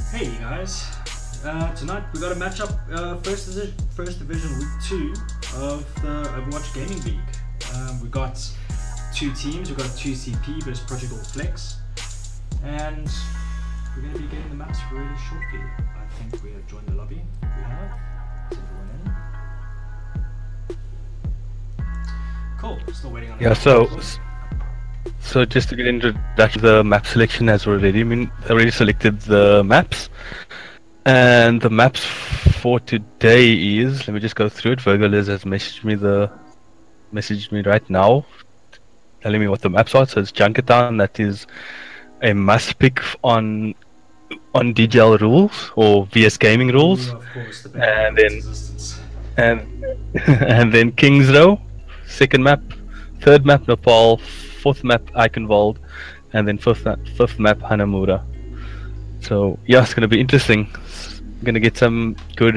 Hey guys, tonight we got a matchup, first division week 2 of the Overwatch Gaming League. We got two teams, we got 2CP versus Project All Flex, and we're going to be getting the maps really shortly. I think we have joined the lobby. We have. Is everyone in? Cool, still waiting on So just to get into that, the map selection has already selected the maps, and the maps for today is, let me just go through it. Virgoliz has messaged me right now, telling me what the maps are. So it's Junkertown, that is a must pick on DGL rules or VS Gaming rules, of course, the and then resistance. and and then Kings Row, second map, third map Nepal, fourth map Eichenwald, and then fifth map Hanamura. So yeah, it's gonna be interesting. Gonna get some good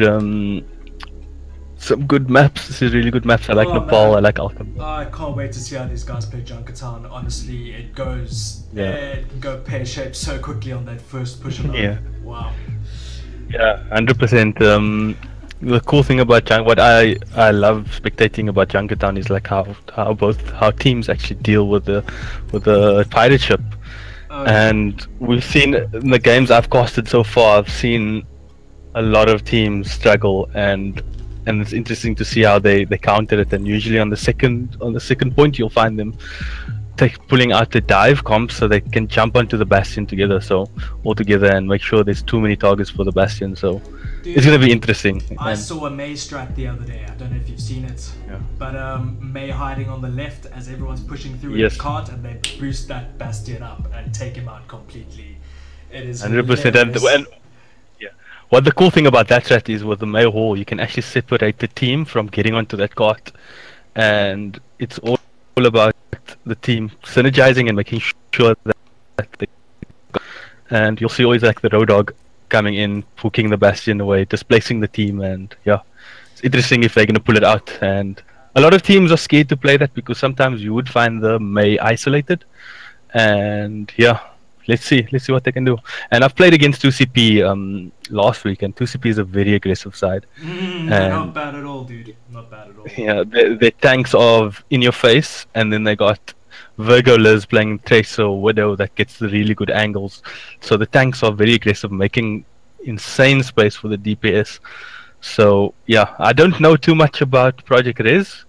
maps. This is really good maps. I like Nepal. Man. I like Alchemy. I can't wait to see how these guys play Junkertown. Honestly, it can go pear-shaped so quickly on that first push alone. Yeah. Wow. Yeah, 100%. The cool thing about what I love spectating about Junkertown is like how teams actually deal with the pirate ship. And we've seen in the games I've casted so far, I've seen a lot of teams struggle, and it's interesting to see how they counter it. And usually on the second point, you'll find them pulling out the dive comp so they can jump onto the bastion all together and make sure there's too many targets for the bastion. So dude, it's gonna be interesting. I saw a May strat the other day. I don't know if you've seen it, but May hiding on the left as everyone's pushing through in the cart, and they boost that bastion up and take him out completely. It is 100%. And what the cool thing about that strat is, with the May Hall, you can actually separate the team from getting onto that cart, and it's all about the team synergizing and making sure that and you'll see always like the road dog coming in, hooking the bastion away, displacing the team, and yeah, it's interesting if they're going to pull it out. And a lot of teams are scared to play that because sometimes you would find the May isolated, and yeah, let's see what they can do. And I've played against 2CP last week, and 2CP is a very aggressive side. Not bad at all, dude. Not bad at all. Yeah, their tanks of in your face, and then they got Virgoliz playing Tracer or Widow that gets the really good angles. So the tanks are very aggressive, making insane space for the DPS. So yeah, I don't know too much about Project Res.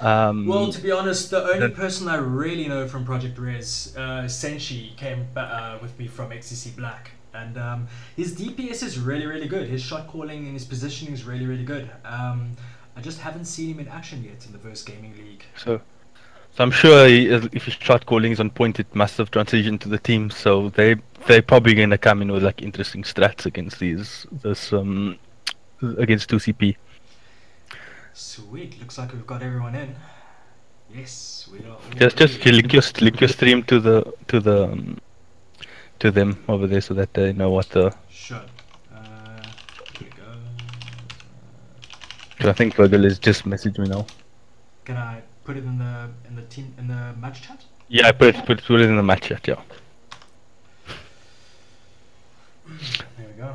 Well, to be honest, the only person I really know from Project Res, Senshi, came with me from XCC Black, and his DPS is really, really good. His shot calling and his positioning is really, really good. I just haven't seen him in action yet in the Verse Gaming League. So I'm sure if his shot calling is on point, it must have transitioned to the team. So they're probably going to come in with like interesting strats against against 2CP. Sweet, looks like we've got everyone in. Yes, we are. Just link your stream to them over there so that they know what the. Sure. Here we go. I think Virgoliz just messaged me now. Can I put it in the match chat? Yeah, I put it in the match chat. Yeah. There we go.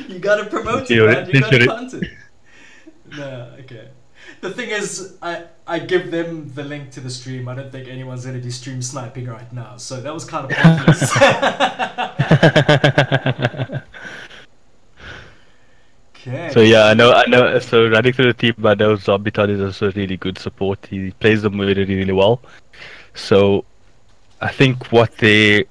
You gotta promote it, man. You gotta punt it. No, okay. The thing is, I give them the link to the stream. I don't think anyone's gonna be stream sniping right now, so that was kind of pointless. Okay. So yeah, I know. So running through the team, I know Zombietard is also really good support. He plays them really, really well. So I think what their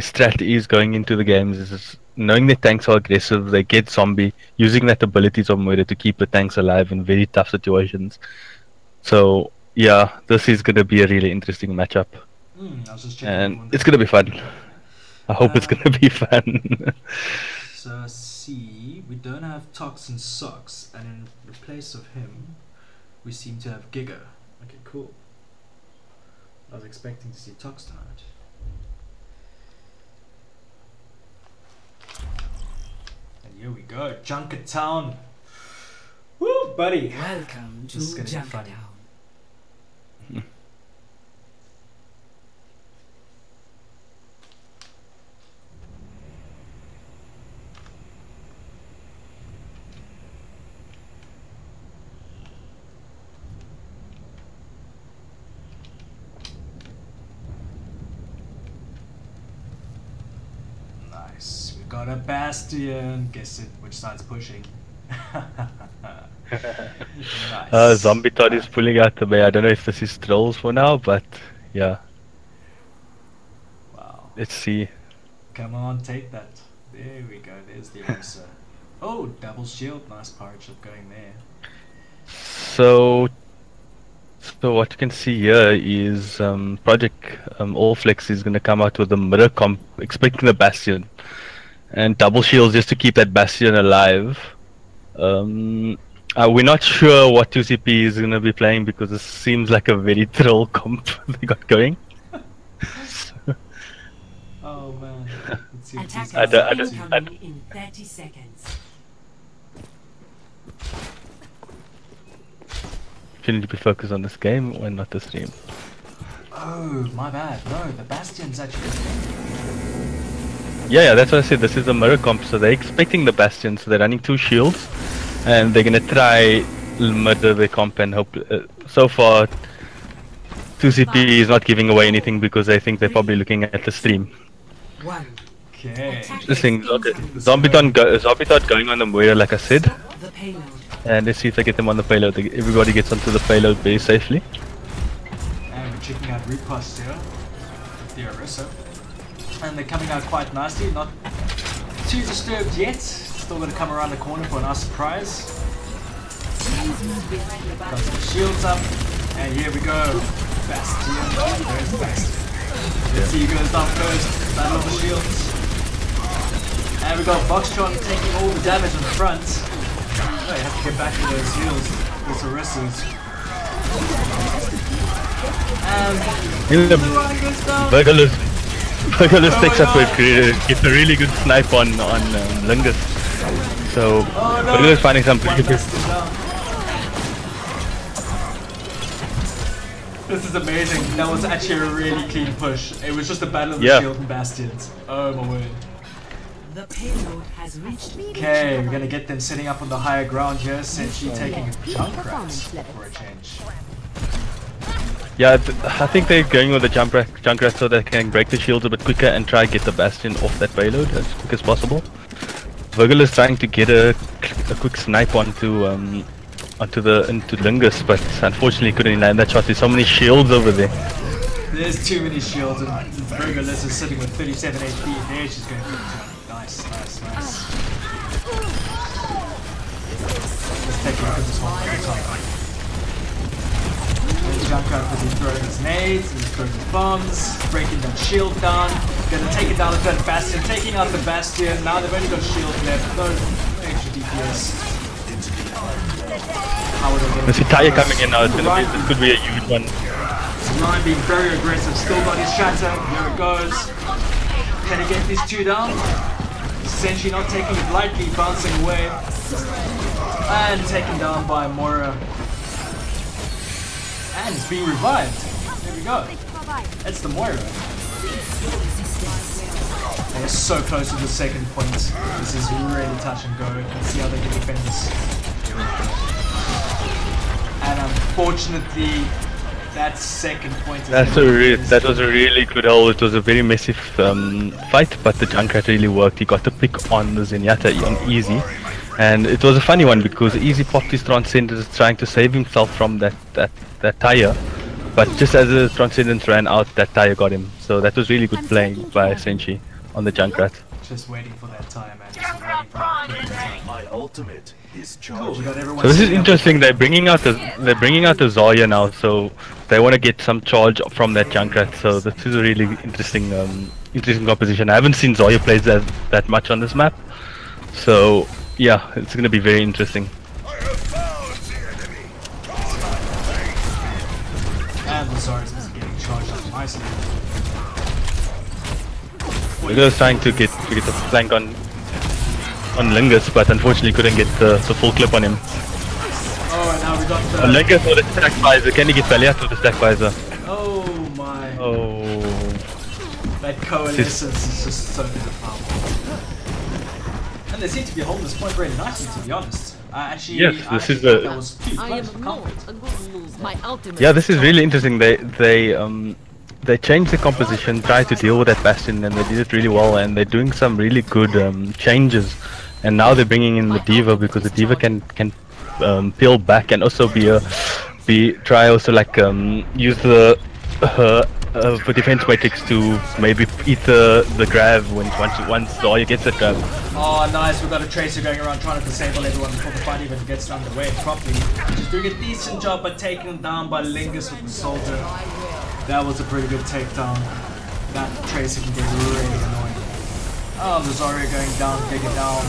strategy is going into the games is knowing their tanks are aggressive. They get zombie, using that abilities of murder to keep the tanks alive in very tough situations. So yeah, this is gonna be a really interesting matchup, and it's gonna be fun. I hope it's gonna be fun. So see, we don't have Tox and Socks, and in place of him, we seem to have Giga. Okay, cool. I was expecting to see Tox tonight. And here we go, Junkertown. buddy. Welcome to This is gonna be Jungle funny. Town. Nice. We got a bastion. Guess it. Which side's pushing? Nice. Zombie Todd is pulling out the bay. I don't know if this is trolls for now, but yeah. Wow. Let's see. Come on, take that. There we go. There's the answer. Oh, double shield. Nice pirate ship going there. So what you can see here is Project Allflex is going to come out with a mirror comp, expecting the Bastion, and double shields just to keep that Bastion alive. We're not sure what 2CP is going to be playing because it seems like a very troll comp they got going. Oh man. Let's see what Attack these I guys don't- are I up don't- to. incoming in 30 seconds. Shouldn't you be focused on this game or not the stream? Oh, my bad. No, the Bastion's actually. Yeah, that's what I said. This is a mirror comp, so they're expecting the Bastion, so they're running 2 shields, and they're gonna try murder the comp and hope. So far, 2CP is not giving away anything because they think they're probably looking at the stream. One. Okay. This thing, okay. Zombie Todd going on the mirror, like I said, The payload. and let's see if they get them on the payload. Everybody gets onto the payload very safely. And we're checking out Repost here with the Orisa. And they're coming out quite nicely, not too disturbed yet. Still gonna come around the corner for a nice surprise. Got some shields up, and here we go. Bastion. There's Bastion. Let's see who goes down first. Battle of the shields. And we got Foxtron taking all the damage on the front. Oh, you have to get back to those heals. Those Orisas. And everyone goes down. Burgerless takes up gets a really good snipe on Lingus. So Oh no! Burgerless finding some pretty good. Bastion down. This is amazing. That was actually a really clean push. It was just a battle of the Yeah. shield and bastions. Oh my word. The payload has reached. Okay, we're gonna get them setting up on the higher ground here, essentially taking a Junkrat for a change. Yeah, I think they're going with the Junkrat so they can break the shields a bit quicker and try get the Bastion off that payload as quick as possible. Virgil is trying to get a quick snipe onto Lingus, but unfortunately couldn't land that shot. There's so many shields over there. There's too many shields, and Virgilus is sitting with 37 HP. There she's going for the jump. Nice, nice, nice. Let's take a look at this one at a time. There's Junkrat busy throwing his nades, he's throwing his bombs, breaking that shield down. Gonna take it down with that Bastion, taking out the Bastion. Now they've only got shield left, no extra DPS. How are they gonna There's a tire coming in now. This could be a huge one. Ryan being very aggressive, still got his shatter. Here it goes. Can he get these two down? Essentially not taking it lightly, bouncing away. And taken down by Moira. And it's being revived. There we go. That's the Moira. They're so close to the second point. This is really touch and go. Let's see how they can defend this. And unfortunately, that second point is That was a really good hole. It was a very messy fight, but the Junkrat really worked. He got the pick on the Zenyatta on Easy, and it was a funny one because Easy popped his Transcendence trying to save himself from that tire, but just as the Transcendence ran out, that tire got him. So that was really good playing by Senshi on the Junkrat. just waiting for that tire, man. Just waiting for that time. My ultimate is Cool, we got everyone So this is setting up. interesting. They're bringing out the Zarya now, so they want to get some charge from that Junkrat. So this is a really interesting composition. I haven't seen Zarya play that much on this map, so yeah, it's going to be very interesting. And the Zarya's just getting charged up nicely. We're just trying to get the flank on Lingus, but unfortunately couldn't get the full clip on him. Oh, and now we got the... Lingus with the stack visor. Can he get Valiant with the stack visor? Oh my. Oh. That coalescence is just so powerful. And they seem to be holding this point very nicely, to be honest. Actually, Yes, I this is thought a- that was too I close am for not comfort. and will lose my ultimate. Yeah, this is really interesting. They changed the composition, tried to deal with that Bastion, and they did it really well. And they're doing some really good changes. And now they're bringing in the Diva because the Diva can peel back and also try also like use the defense matrix to maybe eat the grab once the Arya gets that grab. Oh, nice. We've got a Tracer going around trying to disable everyone before the fight even gets underway properly. She's doing a decent job by taking them down by Lingus with the soldier. That was a pretty good takedown. That Tracer can get really annoying. Oh, the Zarya going down, take it down.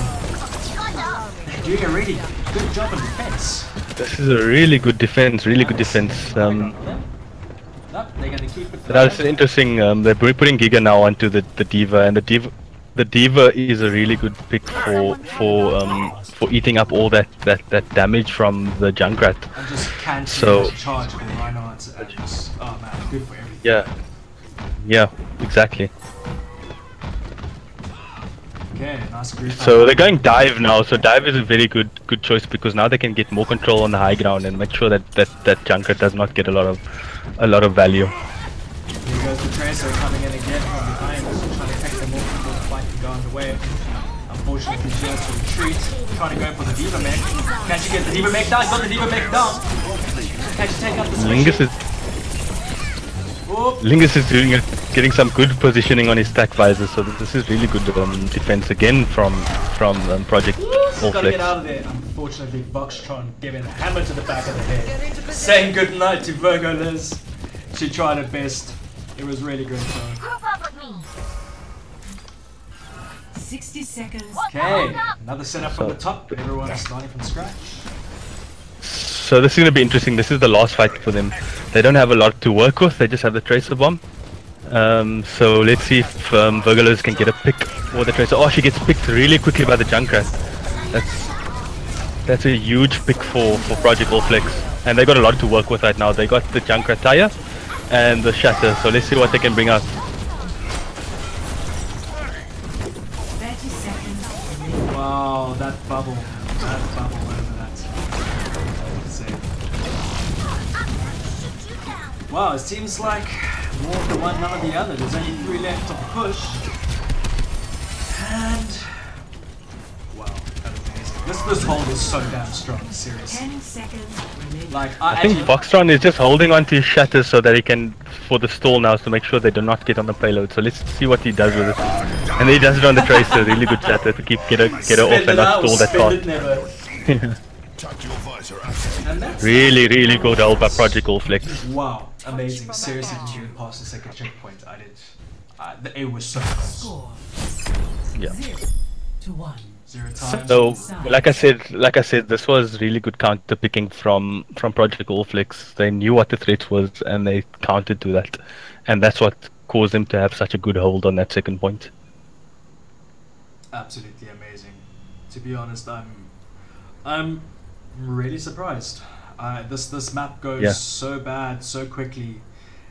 They're doing a really good job in defense. This is a really good defense, really good defense. Nope, they're gonna keep it. That's interesting. They're putting Giga now onto the Diva, and the Diva is a really good pick for eating up all that damage from the Junkrat. And just can't So- charge with Reinhardt. Oh man, good for everything. Yeah, exactly. Okay, nice group. So they're going dive now. So dive is a very good choice because now they can get more control on the high ground and make sure that Junkrat does not get a lot of value. Here goes the Tracer coming in again from behind, trying to take them off before the fight can go underway. Unfortunately, she has to retreat, trying to go for the Diva mech. Can she get the Diva mech down? Got the Diva mech down. Can she take out the special? Lingus is getting some good positioning on his stack visor, so this is really good defense again from Project All Gotta get Flex. out of there. Unfortunately, Voxtron giving a hammer to the back of the head. Saying goodnight to Virgo Liz. She tried her best. It was really great though. 60 seconds. Okay, another setup from the top. Everyone is starting from scratch. So this is gonna be interesting. This is the last fight for them. They don't have a lot to work with. They just have the Tracer bomb. So let's see if Virgolers can get a pick or the Tracer. Oh, she gets picked really quickly by the Junkrat. That's a huge pick for Project All Flex, and they got a lot to work with right now. They got the Junkrat tire and the Shatter. So let's see what they can bring out. 30 seconds. Wow, that bubble over that. Wow, it seems like more of the one, none of the other. There's only 3 left of the push. And wow, that was amazing. This hold is so damn strong, seriously. 10 seconds remaining. Like I think Voxtron is just holding on to his Shatter so that he can, for the stall now, to make sure they do not get on the payload. So let's see what he does with it. And then he does it on the Tracer, really good Shatter to get her off and not stall that card. And that's Really good hold by Project All Flex. wow, amazing. Seriously, didn't past the second checkpoint. I did. It was so close. Score Yeah. 0-1. 0 times. So, like I said, this was really good counter picking from Project All Flex. They knew what the threat was and they countered to that, and that's what caused them to have such a good hold on that second point. Absolutely amazing. To be honest, I'm really surprised. This map goes so bad so quickly,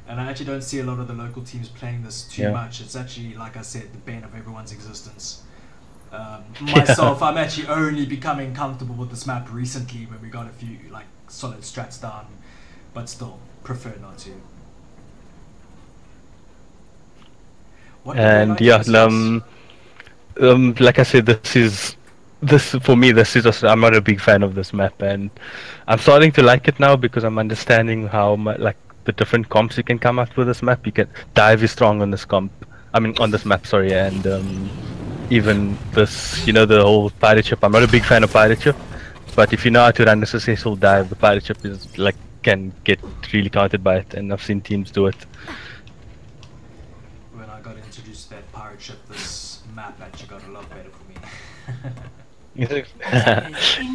and I actually don't see a lot of the local teams playing this too much. It's actually, like I said, the bane of everyone's existence. Myself, I'm actually only becoming comfortable with this map recently when we got a few like solid strats down, but still prefer not to. What do you And like yeah, about this? like I said, this for me, I'm not a big fan of this map, and I'm starting to like it now because I'm understanding how like the different comps you can come up with this map. You can dive is strong on this comp. I mean on this map, sorry, and even this, the whole pirate ship. I'm not a big fan of pirate ship, but if you know how to run a successful dive, the pirate ship is like can get really countered by it, and I've seen teams do it. When I got introduced to that pirate ship, this map actually got a lot better for me.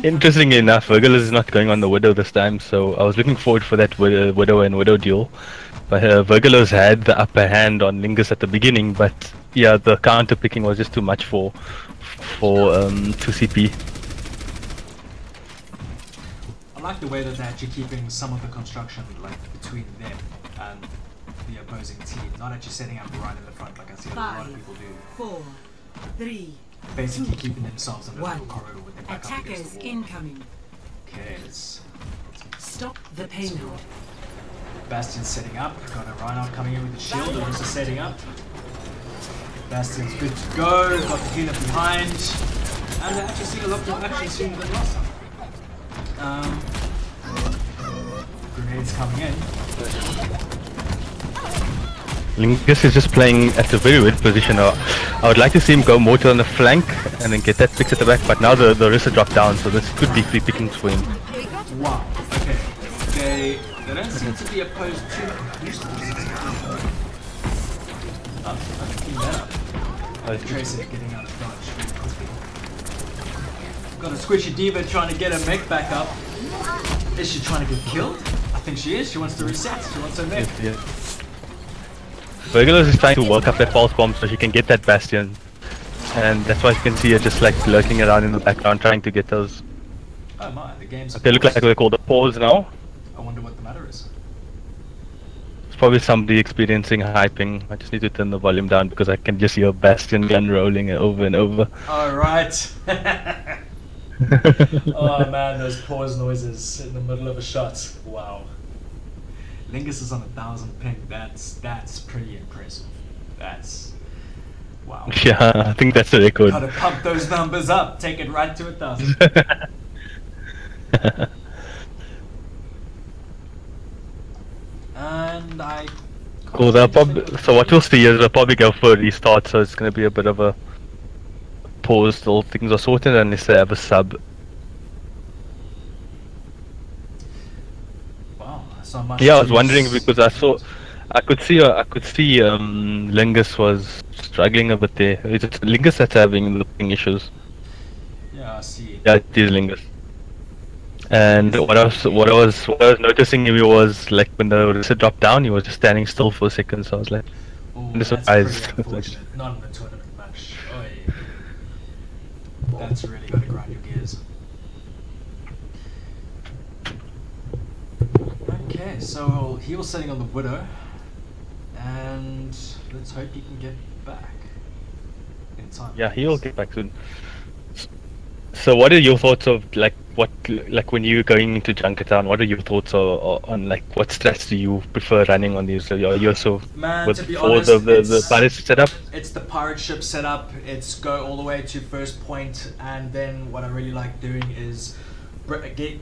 Interestingly enough, Virgil is not going on the Widow this time, so I was looking forward for that Widow and Widow duel. But Virgil's had the upper hand on Lingus at the beginning, but yeah, the counter picking was just too much for 2CP. like the way that they're actually keeping some of the construction like between them and the opposing team, not actually setting up right in the front like I see a lot of people do. 4, 3, Basically keeping themselves in a little 1. corridor with their back up against Attackers the wall. incoming. Okay, let's Stop the payload. Bastion's setting up. Got a Reinhardt coming in with the shield. Also setting up. Bastion's good to go. Got the healer behind. And they're actually seeing a lot more action sooner than last time. Grenades coming in. Lingus is just playing at a very weird position. I would like to see him go more to on the flank and then get that picks at the back, but now the Rissa dropped down, so this could be free pickings for him. Wow. Okay. They don't seem to be opposed to boosters. Oh, I've cleaned that up. Tracer getting out of dodge very quickly. Got a squishy diva trying to get her mech back up. Is she trying to get killed? I think she is. She wants to reset. She wants her mech. Yeah. Regulars is trying to work up that pulse bomb so she can get that Bastion. And that's why you can see her just like lurking around in the background trying to get those. Oh my, the game's Okay, look like they're called a pause now. I wonder what the matter is. It's probably somebody experiencing hyping. I just need to turn the volume down because I can just hear Bastion gun rolling over and over. Alright. Oh man, those pause noises in the middle of a shot. Wow. Lingus is on 1,000 ping. That's pretty impressive. That's wow. Yeah, I think that's the record. Gotta pump those numbers up. Take it right to 1,000. And I. Cool. So what we'll see is they'll probably go for a restart. So it's going to be a bit of a pause till things are sorted, unless they have a sub. Wow. So much. Yeah, I was wondering because I could see Lingus was struggling a bit there. Is it Lingus that's having the ping issues? Yeah, I see. Yeah, it is Lingus. And what I was noticing him was like when the Rissa dropped down, he was just standing still for a second. So I was like, Ooh, I'm that's surprised. pretty unfortunate. Not in the tournament match. Oh, yeah. That's really got to grind your gears. Okay, so he was sitting on the Widow, and let's hope he can get back in time. Yeah, he'll get back soon. So what are your thoughts of like when you're going into Junkertown? What are your thoughts on like what strats do you prefer running on these? You're so Man, with to be all honest, the pirate setup. It's the pirate ship setup. It's go all the way to first point, and then what I really like doing is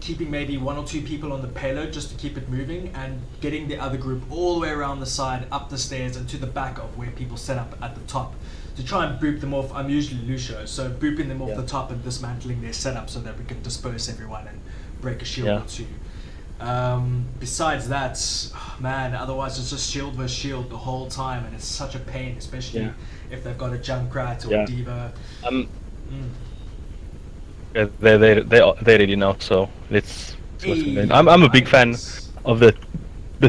keeping maybe 1 or 2 people on the payload just to keep it moving, and getting the other group all the way around the side, up the stairs, and to the back of where people set up at the top. To try and boop them off. I'm usually Lucio, so booping them off the top and dismantling their setup so that we can disperse everyone and break a shield or 2. Besides that, man, otherwise it's just shield versus shield the whole time, and it's such a pain, especially if they've got a Junkrat or a Diva. Yeah, they're ready now, so let's see what's going on. I'm a big fan of the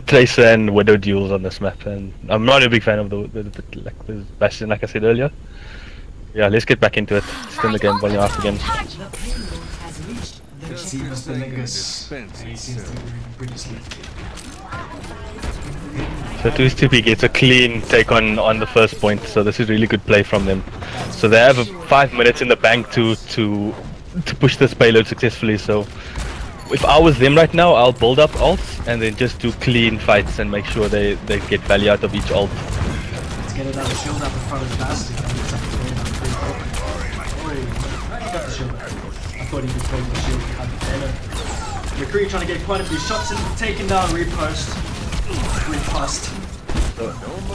Tracer and Widow duels on this map, and I'm not a big fan of the Bastion, like I said earlier. Yeah, let's get back into it. Spin the game volume off again. Let's see Mr. Lingus, and he seems to be moving pretty swiftly. So 2STP gets a clean take on the first point, so this is really good play from them. So they have 5 minutes in the bank to push this payload successfully. So if I was them right now, I'll build up ults and then just do clean fights and make sure they get value out of each ult. Let's get another shield up in front of the Bastion. He got the shield up. I thought he could hold the shield behind the payload. McCree trying to get quite a few shots in, taken down, repost.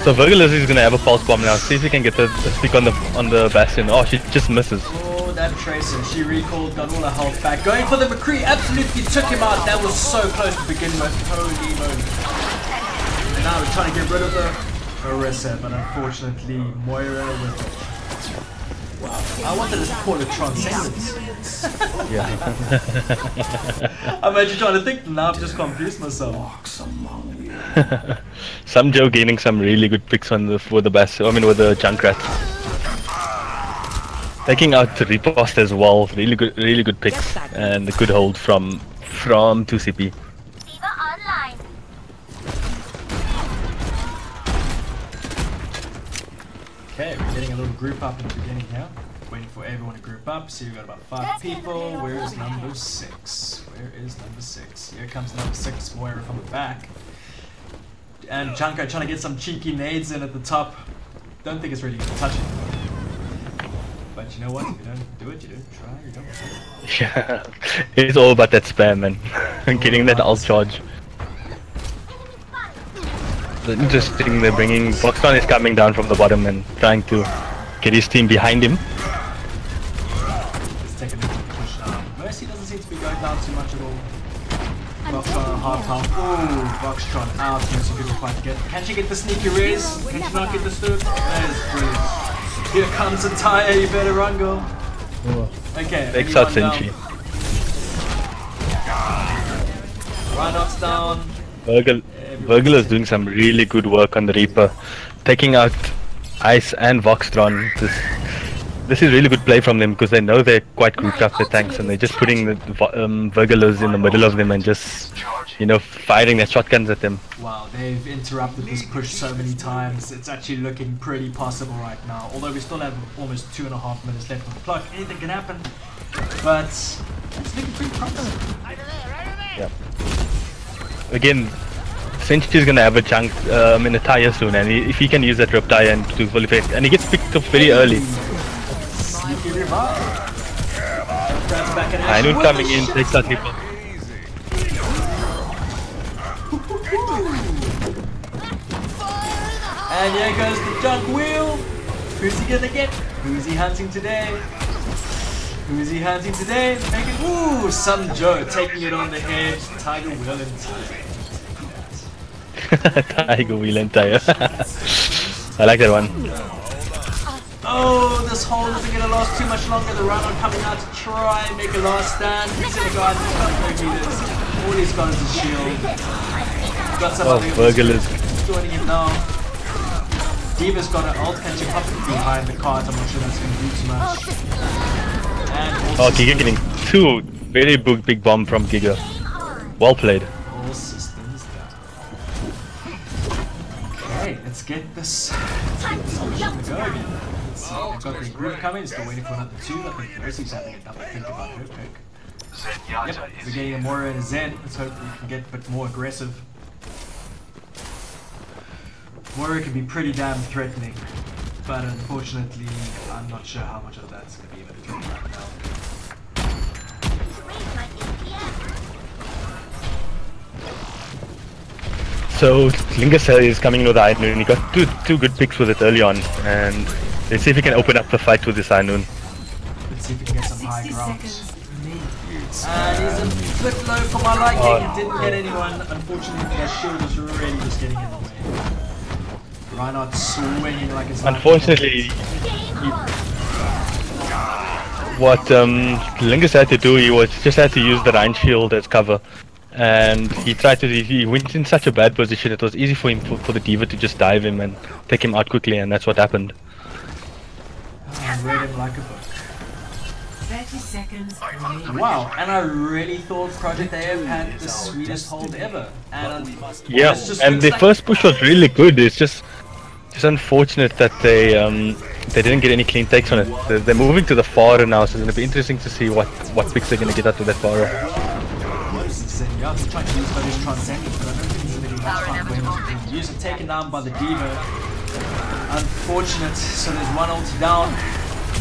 So Virgilus is gonna have a pulse bomb now. See if he can get the stick on the Bastion. Oh, she just misses. Oh, that Tracer. She recalled, got all her health back. Going for the McCree, absolutely took him out. That was so close to begin with. Holy moly. And now we're trying to get rid of the Orisa, but unfortunately Moira with it. Wow. I wanted to call it Transcendence. Yeah. I'm actually trying to think now, I've just confused myself. Some Joe gaining some really good picks with the Junkrat. Taking out the riposte as well, really good picks, and a good hold from from 2CP. Okay, we're getting a little group up in the beginning here. Waiting for everyone to group up. See, we've got about 5 people. Where is number 6? Where is number 6? Here comes number 6, Moira from the back. And Junko trying to get some cheeky nades in at the top. Don't think it's really going to touch it. But you know what? If you don't do it, you don't try, you don't. Yeah, it's all about that spam, man. Getting that ult charge. Interesting, they're bringing... Foxton is coming down from the bottom and trying to get his team behind him. Let's take a little push now. Mercy doesn't seem to be going down too much at all. Foxtron half health. Ooh, Foxtron out. Mercy couldn't quite get... Can she get the sneaky res? Can she not get the stun? That is brilliant. Here comes a tire, you better run, girl. Okay, Takes out Sentry. Reinhardt's down. Virgil is doing some really good work on the Reaper, taking out Ice and Voxtron. This is really good play from them because they know they're quite grouped up, the tanks, and they're just putting the Virgilers in the middle of them and just, you know, firing their shotguns at them. Wow, they've interrupted this push so many times. It's actually looking pretty possible right now. Although we still have almost 2.5 minutes left on the clock, anything can happen. But it's looking pretty promising. Yeah. Again, Sentry's gonna have a chunk in a tire soon, and if he can use that rip tire and to full effect, and he gets picked up very early. Sneaky revive. Ainun coming in, takes out people. And here goes the junk wheel. Who's he gonna get? Who's he hunting today? Who's he hunting today? Make it, ooh, some Joe taking it on the head. Tiger Wheel and Tiger. Tiger Wheel and Tire. I like that one. Oh, this hole isn't gonna last too much longer. The runner coming out to try and make a last stand. He's in the garden, he's got no meters. All he's got is a shield. He's got some Virgil is joining him now. Diva's got an ult, can she pop it behind the cart? I'm not sure that's gonna do too much. And oh, Giga getting 2 very big bomb from Giga. Well played. All systems down. Okay, let's get this mission to go again. Let's see, I've got the group coming, still waiting for another 2. I think Mercy's having a double think about her pick. Yep, we're getting a Moira and a Zen. Let's hope we can get a bit more aggressive. Moira can be pretty damn threatening, but unfortunately, I'm not sure how much of that's going to be able to do right now. So Lingus is coming in with the Ainun, and he got two good picks with it early on, and let's see if he can open up the fight with this Ainun. Let's see if we can get some high ground. And he's a bit low for my liking, didn't get anyone. Unfortunately, that shield is really just getting in the way. Reinhardt swinging like it's unfortunately, what Lingus had to do, he just had to use the Rhine shield as cover. And he went in such a bad position, it was easy for him, for the Diva to just dive him and take him out quickly, and that's what happened. I read him like a book. 30 seconds. Wow, and I really thought Project AF had the sweetest hold ever. And yeah, and the first push was really good. It's just unfortunate that they didn't get any clean takes on it. They're moving to the Fara now, so it's going to be interesting to see what picks they're going to get out of that Fara. Yeah, he's trying to use those transcendence, but I don't think he's really much fun. Use it taken down by the Diva. Unfortunate, so there's one ult down.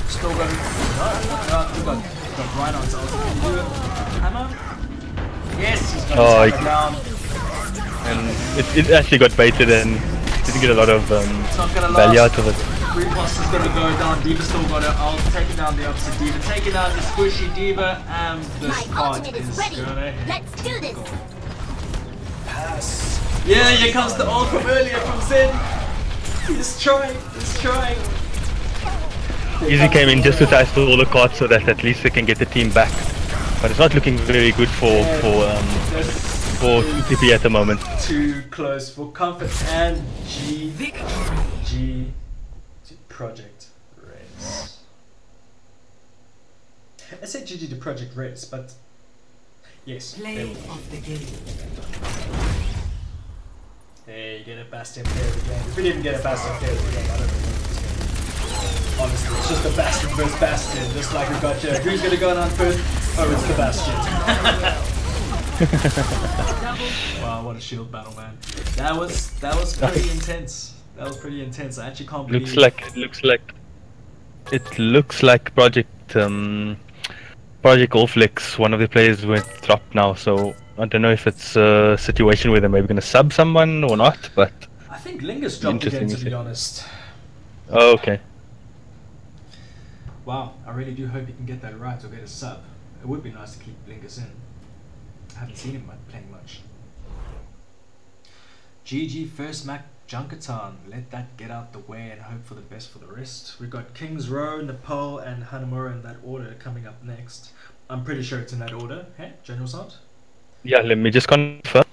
Still got we've got Reinhardt's ult. Can you do it? Hammer? Yes, he's got his hammer down. And it actually got baited and didn't get a lot of value out of it. Repost is gonna go down, Diva still got her ult, taking down the opposite Diva, taking down the squishy Diva, and this card is gonna hit. Let's do this. Pass. Yeah, here comes the ult from earlier from Zen. He's trying. Easy came in just to tie all the cards so that at least they can get the team back. But it's not looking very good for TP at the moment. Too close for comfort and G to Project Race. I said GG to Project Race, but Yes. Play of the game. Hey, you get a Bastion player of the game. If we didn't get a Bastion player of the game, I don't know what it's going to be. Honestly, it's just a Bastion versus Bastion, just like we got here. Who's going to go on first? Oh, it's the Bastion. Wow, what a shield battle, man. That was pretty intense. That was pretty intense. I actually can't believe. It looks like Project Allflix, one of the players went dropped now, so I don't know if it's a situation where they're maybe going to sub someone or not, but... I think Lingus dropped again, to be honest. Oh, okay. Wow, I really do hope he can get that right or get a sub. It would be nice to keep Lingus in. I haven't seen him playing much. GG first Mac Junkertown. Let that get out the way and hope for the best for the rest. We've got Kings Row, Nepal and Hanamura in that order coming up next. I'm pretty sure it's in that order. Hey, General Sound? Yeah, let me just confirm.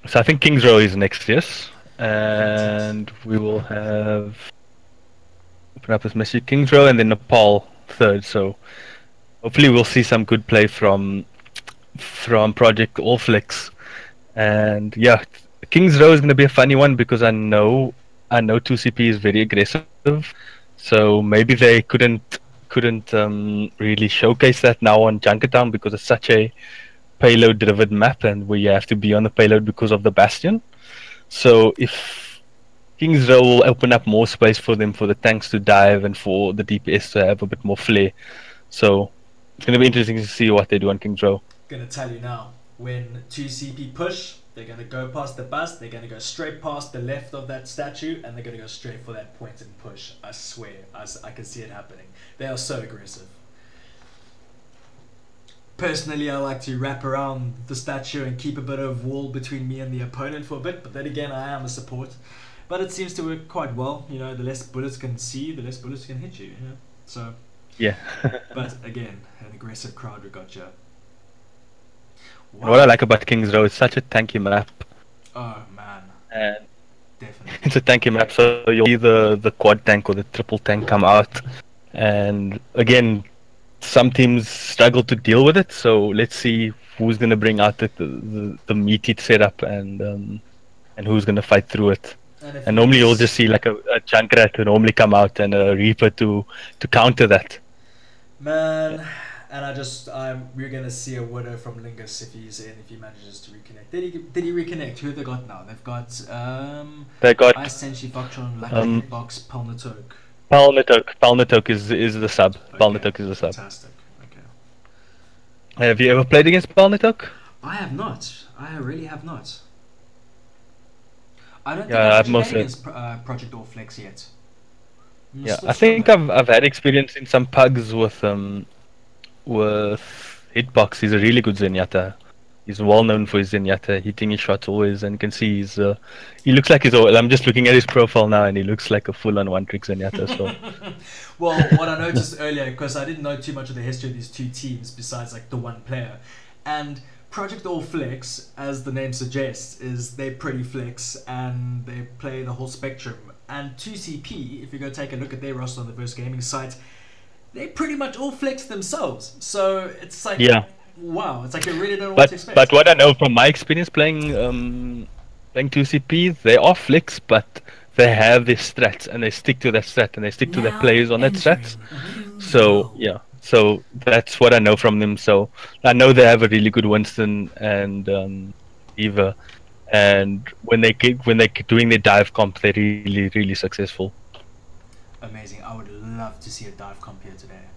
So I think Kings Row is next, yes. And we will have... Open up this message. Kings Row and then Nepal third, so... Hopefully we'll see some good play from Project Allflix. And yeah, Kings Row is going to be a funny one because I know 2CP is very aggressive, so maybe they couldn't really showcase that now on Junkertown because it's such a payload driven map and where you have to be on the payload because of the Bastion. So if Kings Row will open up more space for them, for the tanks to dive and for the DPS to have a bit more flair. So it's going to be interesting to see what they do on Kings Row. Gonna tell you now, when 2CP push, they're going to go past the bus, they're going to go straight past the left of that statue, and they're going to go straight for that point and push. I swear, I can see it happening. They are so aggressive. Personally, I like to wrap around the statue and keep a bit of wall between me and the opponent for a bit, but then again, I am a support. But it seems to work quite well. You know, the less bullets can see, the less bullets can hit you. You know? So, yeah. But again, an aggressive crowd we got here. Wow. What I like about Kings Row, it's such a tanky map. Oh man, and definitely. It's a tanky map, so you'll see the quad tank or the triple tank come out, and again, some teams struggle to deal with it. So let's see who's going to bring out the meaty setup and who's going to fight through it. And normally you'll just see like a Junkrat to normally come out and a Reaper to counter that. Man. And we're gonna see a Widow from Lingus if he's in, if he manages to reconnect. Did he reconnect? Who have they got now? They've got Ice Senshi, Voctron, Lucky Box, Palnatok. Palnatok is the sub. Okay. Palnatok is the sub. Fantastic. Okay. Have you ever played against Palnatok? I have not. I really have not. I don't think I've played against Project Allflix yet. Yeah, I think I've had experience in some pugs with Hitbox. He's a really good Zenyatta. He's well known for his Zenyatta, hitting his shots always, and you can see he looks like I'm just looking at his profile now, and he looks like a full-on one-trick Zenyatta. So, well, what I noticed earlier, because I didn't know too much of the history of these two teams besides like the one player, and Project Allflix, as the name suggests, is they pretty flex and they play the whole spectrum. And 2CP, if you go take a look at their roster on the Verse Gaming site, they pretty much all flex themselves. So it's like, wow, it's like you really don't know what to expect. But what I know from my experience playing 2CP, they are flex, but they have their strats and they stick to that strat and they stick to their players on that strat. So yeah, so that's what I know from them. So I know they have a really good Winston and Eva, and when they doing their dive comp, they're really successful. Amazing. I would love to see a dive comp here today.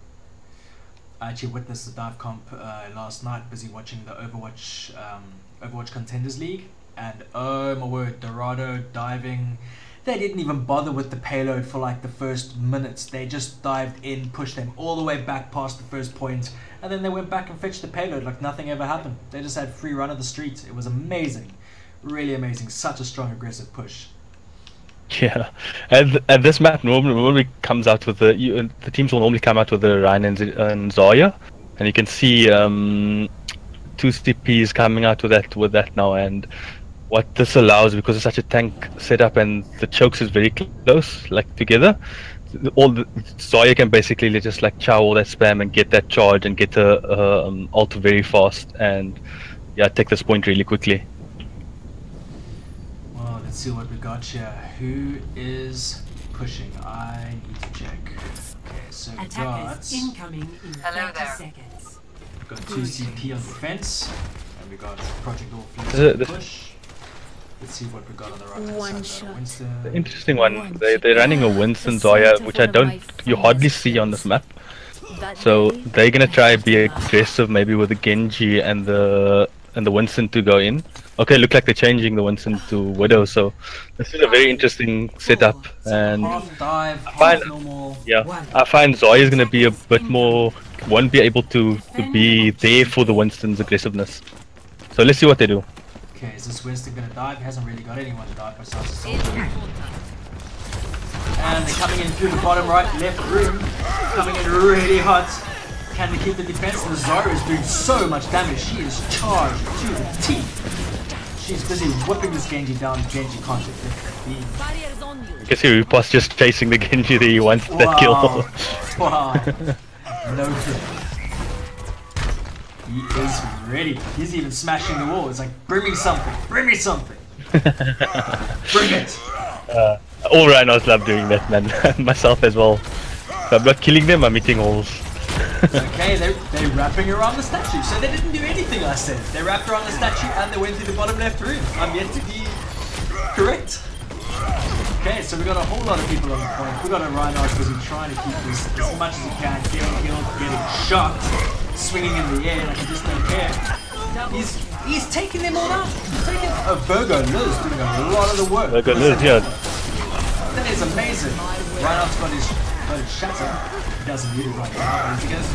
I actually witnessed the dive comp last night, busy watching the Overwatch Contenders League, and oh my word, Dorado diving. They didn't even bother with the payload for like the first minutes. They just dived in, pushed them all the way back past the first point, and then they went back and fetched the payload like nothing ever happened. They just had free run of the street. It was amazing. Really amazing. Such a strong aggressive push. Yeah, and this map normally comes out with the teams will normally come out with the Ryan and Zarya, and you can see 2CP is coming out with that now. And what this allows, because it's such a tank setup and the chokes is very close, like together, all the Zarya can basically just like chow all that spam and get that charge and get the ult very fast and yeah, take this point really quickly. Well, let's see what we got here. Who is pushing? I need to check. Okay, so we Attackers got incoming in 30 seconds. 2 CP on defense, and we got Project All The- Flex push. Let's see what we got on the right One side. shot. Winston. The interesting one, they're running a Winston Zarya, which you hardly see on this map. So they're gonna try be aggressive, maybe with the Genji and the Winston to go in. Okay, look like they're changing the Winston to Widow, so this is a very interesting setup. And Half dive, half find- normal. yeah, I find Zarya is gonna be a bit more, won't be able to be there for the Winston's aggressiveness. So let's see what they do. Okay, is this Winston gonna dive? He hasn't really got anyone to dive besides the soldier. And they're coming in through the bottom right, left room. Coming in really hot. Can they keep the defense? And the Zarya is doing so much damage. She is charged to the teeth. She's busy whipping this Genji down. Genji can't defend that beam. You can see Reaper's just chasing the Genji there, he wants that kill. Wow. No kill. He is ready. He's even smashing the wall. It's like, bring me something. Bring me something. Bring it. All Rhinos love doing that, man. Myself as well. If I'm not killing them, I'm hitting holes. Okay, they're wrapping around the statue. So they didn't do anything I said. They wrapped around the statue and they went through the bottom left room. I'm yet to be correct. Okay, so we got a whole lot of people on the point. We got a Rhinos because we're trying to keep this as much as we can. Getting killed, getting shot, swinging in the air like he just don't care. He's taking them all out. He's taking Virgo Liz doing a lot of the work. Virgo Liz, yeah. That is amazing. Rhinos got his shatter. He doesn't need it right now, but he goes.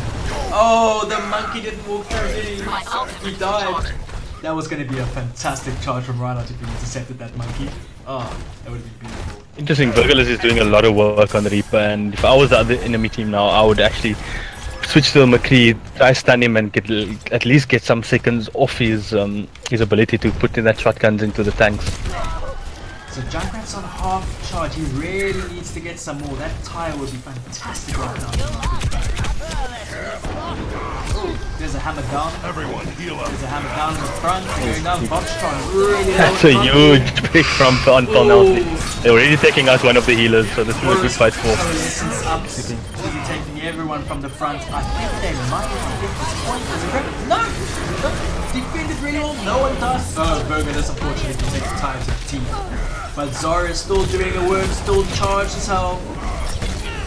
Oh, the monkey didn't walk through, did he? He died. That was going to be a fantastic charge from Rhinos if he intercepted that monkey. Oh, that would be beautiful. Interesting, Virgilus is doing a lot of work on the Reaper, and if I was the other enemy team now, I would actually switch to McCree, try stun him and at least get some seconds off his ability to put in that shotguns into the tanks. So Junkrat's on half charge, he really needs to get some more. That tire would be fantastic right now. There's a hammer down. Everyone heal up. There's a hammer down in the front. They're going down. Boxtron really That's a huge pick from Anton now. They're already taking out one of the healers, so this is a good fight for. Coalescence up. We'll be taking everyone from the front. I think they might get this point. There's a grab. No! Defended really well. No one does. Oh, Virgo does unfortunately take the time to the team. But Zarya is still doing her work, still charged as hell.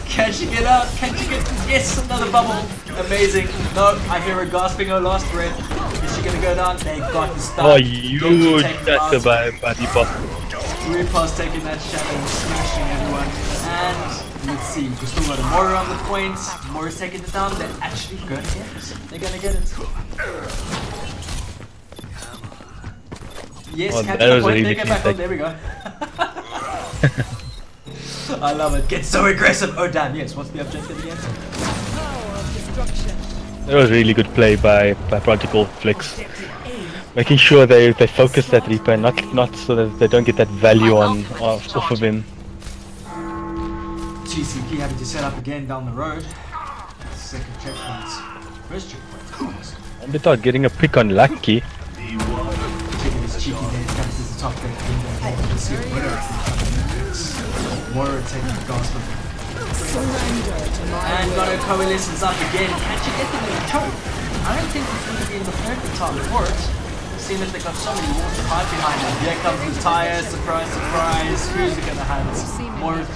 Can she get out? Can she get... Yes, another bubble. Amazing. No, I hear her gasping her last breath. Is she going to go down? They got the start. Oh, huge shatter by Reaper. Reaper's taking that shadow and smashing everyone. And let's see, we've still got a Mora on the point. Mora's taking it down. They're actually going to get it. They're going to get it. Yes, capture the point. They get back on. There we go. I love it. Get so aggressive. Oh damn, yes. What's the objective again? That was really good play by Project All Flex. Making sure they focus that Reaper and not so that they don't get that value off of him. TCP having to set up again down the road. Second checkpoint. First checkpoint. And they thought getting a pick on Lucky. Checking his cheeky there, comes to the top there. Let's see what Mora taking the gospel. And got her coalescence up again. Can she get them in the choke? I don't think it's going to be in the perfect time for it. Seeing that they've got so many walls of pipe behind them. Here comes the tire. Surprise, surprise. Who's it going to have? Mora.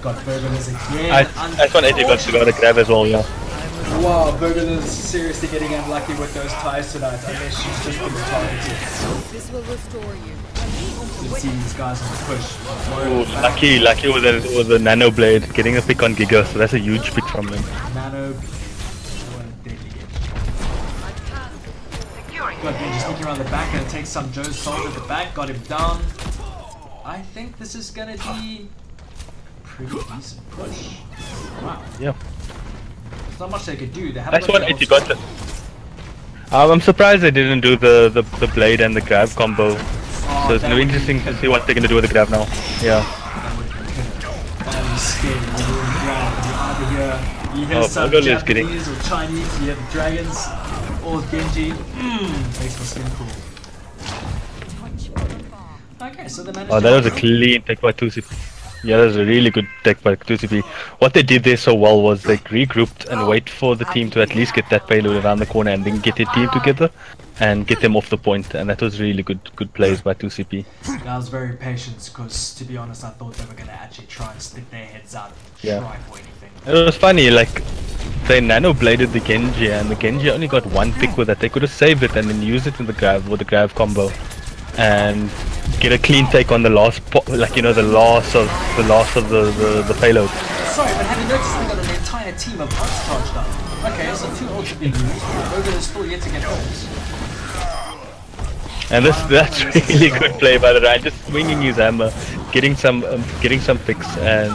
Got Virgilus again. I thought Eddie got to go to grab as well, yeah. Wow, Virgilus is seriously getting unlucky with those tires tonight. Unless she's just been targeted. This will restore you. We've seen these guys on the push. Ooh, lucky with a nano blade, getting a pick on Giga, so that's a huge pick from him. Nano. What a deadly game. Got Genji sneaking around the back, gonna take some Joe's soldier at the back, got him down. I think this is gonna be a pretty decent push. Wow. Yeah. There's not much they could do. They haven't That's what Eddie got. I'm surprised they didn't do the blade and the grab combo. So it's gonna be interesting to see what they're gonna do with the grab now. Yeah. That was scary. You hear some Mongol is getting... Japanese or Chinese, you hear the dragons, or Genji. Makes my skin cool. Okay, so they managed to... that was a clean take by 2CP. Yeah, that was a really good take by 2CP. What they did there so well was they regrouped and wait for the team to at least get that payload around the corner and then get their team together and get them off the point, and that was really good plays by 2CP. I was very patient because, to be honest, I thought they were going to actually try and stick their heads out and try for anything. It was funny, like, they nano bladed the Genji and the Genji only got one pick with it. They could have saved it and then used it in the grab with the grab combo and get a clean take on the last, like, you know, the last of the payload. Sorry, but have you noticed they got an entire team of ults charged up? Okay, so 2 ults have been used, but Ogre is still yet to get ults. And that's really good play by the Ryan, just swinging his hammer, getting some picks, and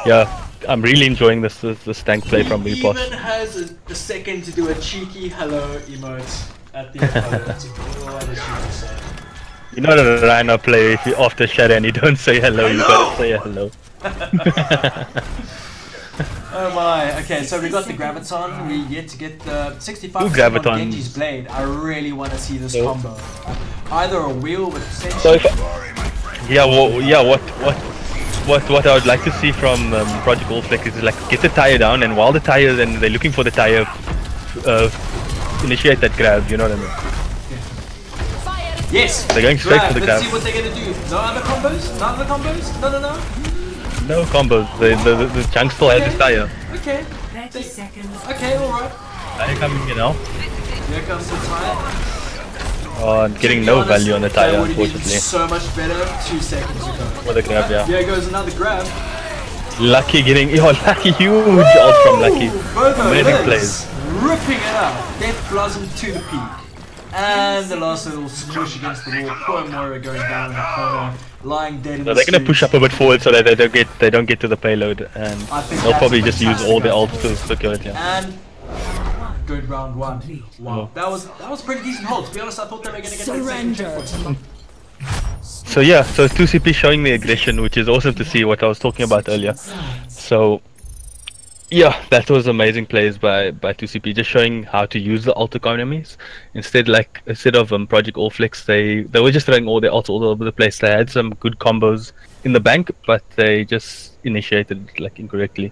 yeah, I'm really enjoying this tank play from Repost. He even has a second to do a cheeky hello emote at the opponent. What a cheeky say. You know the Rhino play, if you're after Shadow and you don't say hello, you gotta say hello. Oh my, okay, so we got the Graviton, we yet to get the 65% on Genji's Blade. I really want to see this combo. Either a wheel with Sentry. So what I would like to see from Project Allflex is like get the tire down, and while the tire, then they're looking for the tire, initiate that grab, you know what I mean? Yes! They're going straight for the grab. Let's see what they're gonna do. No other combos? None of the combos? No. No combos. The chunk still has his tire. Okay. 30 seconds. Okay, alright. Tire coming, you know. Here comes the tire. Oh, getting no value on the tire, unfortunately. So much better 2 seconds ago. For the grab, yeah. Here goes another grab. Lucky getting, Lucky huge ult from Lucky. Amazing plays. Ripping it out. Death Blossom to the peak. And the last little squish against the wall. Poor Moira going down in the corner, lying dead in the they're gonna push up a bit forward so that they don't get to the payload, and they'll probably just use all their ults to secure it. Yeah. And good round 1. Wow, that was a pretty decent hold. To be honest, I thought they were gonna get that second. So yeah, so 2CP showing the aggression, which is awesome to see. What I was talking about earlier. So yeah, that was amazing plays by 2CP, just showing how to use the ult economies. Instead of Project Allflex, they were just throwing all their ults all over the place. They had some good combos in the bank, but they just initiated like incorrectly.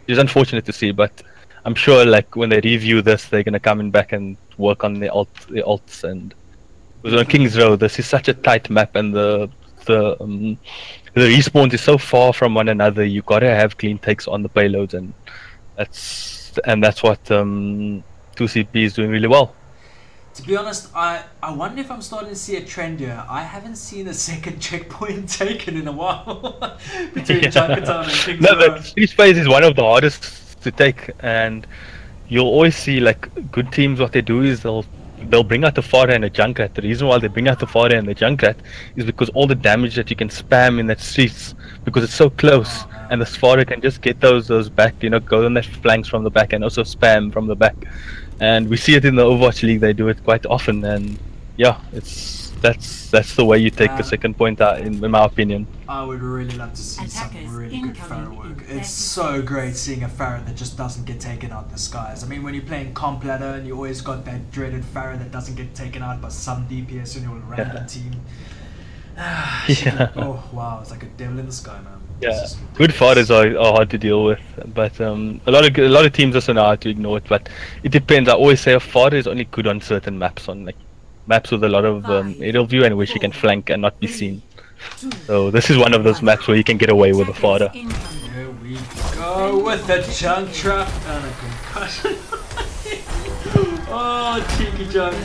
It is unfortunate to see, but I'm sure like when they review this, they're gonna come in back and work on the ults. And because on King's Row, this is such a tight map, and the respawns is so far from one another. You gotta have clean takes on the payloads, and that's what 2CP is doing really well. To be honest, I wonder if I'm starting to see a trend here. I haven't seen a second checkpoint taken in a while between Junkertown and King's Row. No, the free space is one of the hardest to take, and you'll always see like good teams. What they do is they'll bring out the Fara and a Junkrat. The reason why they bring out the Fara and the Junkrat is because all the damage that you can spam in that streets, because it's so close, and the Fara can just get those back, you know, go on that flanks from the back and also spam from the back. And we see it in the Overwatch League. They do it quite often, and yeah, that's the way you take the second point out, in my opinion. I would really love to see some really good Pharah work. It's so great seeing a Pharah that just doesn't get taken out in the skies. I mean, when you're playing comp ladder and you always got that dreaded Pharah that doesn't get taken out by some DPS in your random team. Yeah. Oh wow, it's like a devil in the sky, man. Yeah, good fighters are hard to deal with, but a lot of teams also know how to ignore it. But it depends. I always say a fighter is only good on certain maps, on like maps with a lot of aerial view and where she can flank and not be seen. So this is one of those maps where you can get away with a fighter. Here we go with the chunk trap and a concussion. Oh, cheeky junk.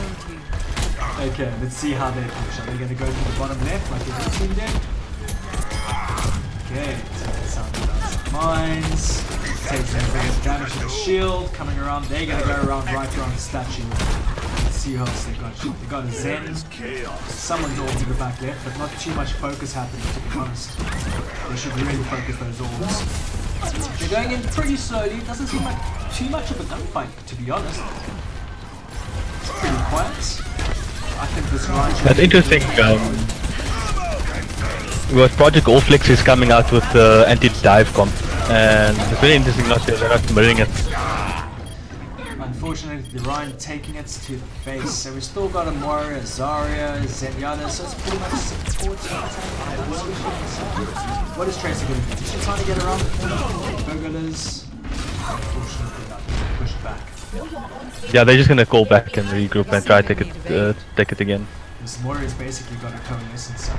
Okay, let's see how they push. Are they going to go to the bottom left like the team did? Okay, so that's how they does mines. Takes them biggest damage to the shield. Coming around, they're going to go around right around the statue. Let's see who else they got. They got a Zen. Someone's all to the back left, but not too much focus happening, to be honest. They should really focus those orbs. They're going in pretty slowly. It doesn't seem like too much of a gunfight, to be honest. It's pretty quiet. I think this line should That's interesting. What Project Allflex is coming out with the anti-dive comp. and it's very interesting not they're not mirroring it. Unfortunately, the Ryan taking it to the face. So we still got a Moira, Zarya, Zenyatta, so it's pretty much supports. What is Tracer going to do? Is she trying to get around the corner? Burglars. Unfortunately not. Push back. Yeah, they're just gonna call back and regroup and try to take it again. This Moira's basically got a coalescence.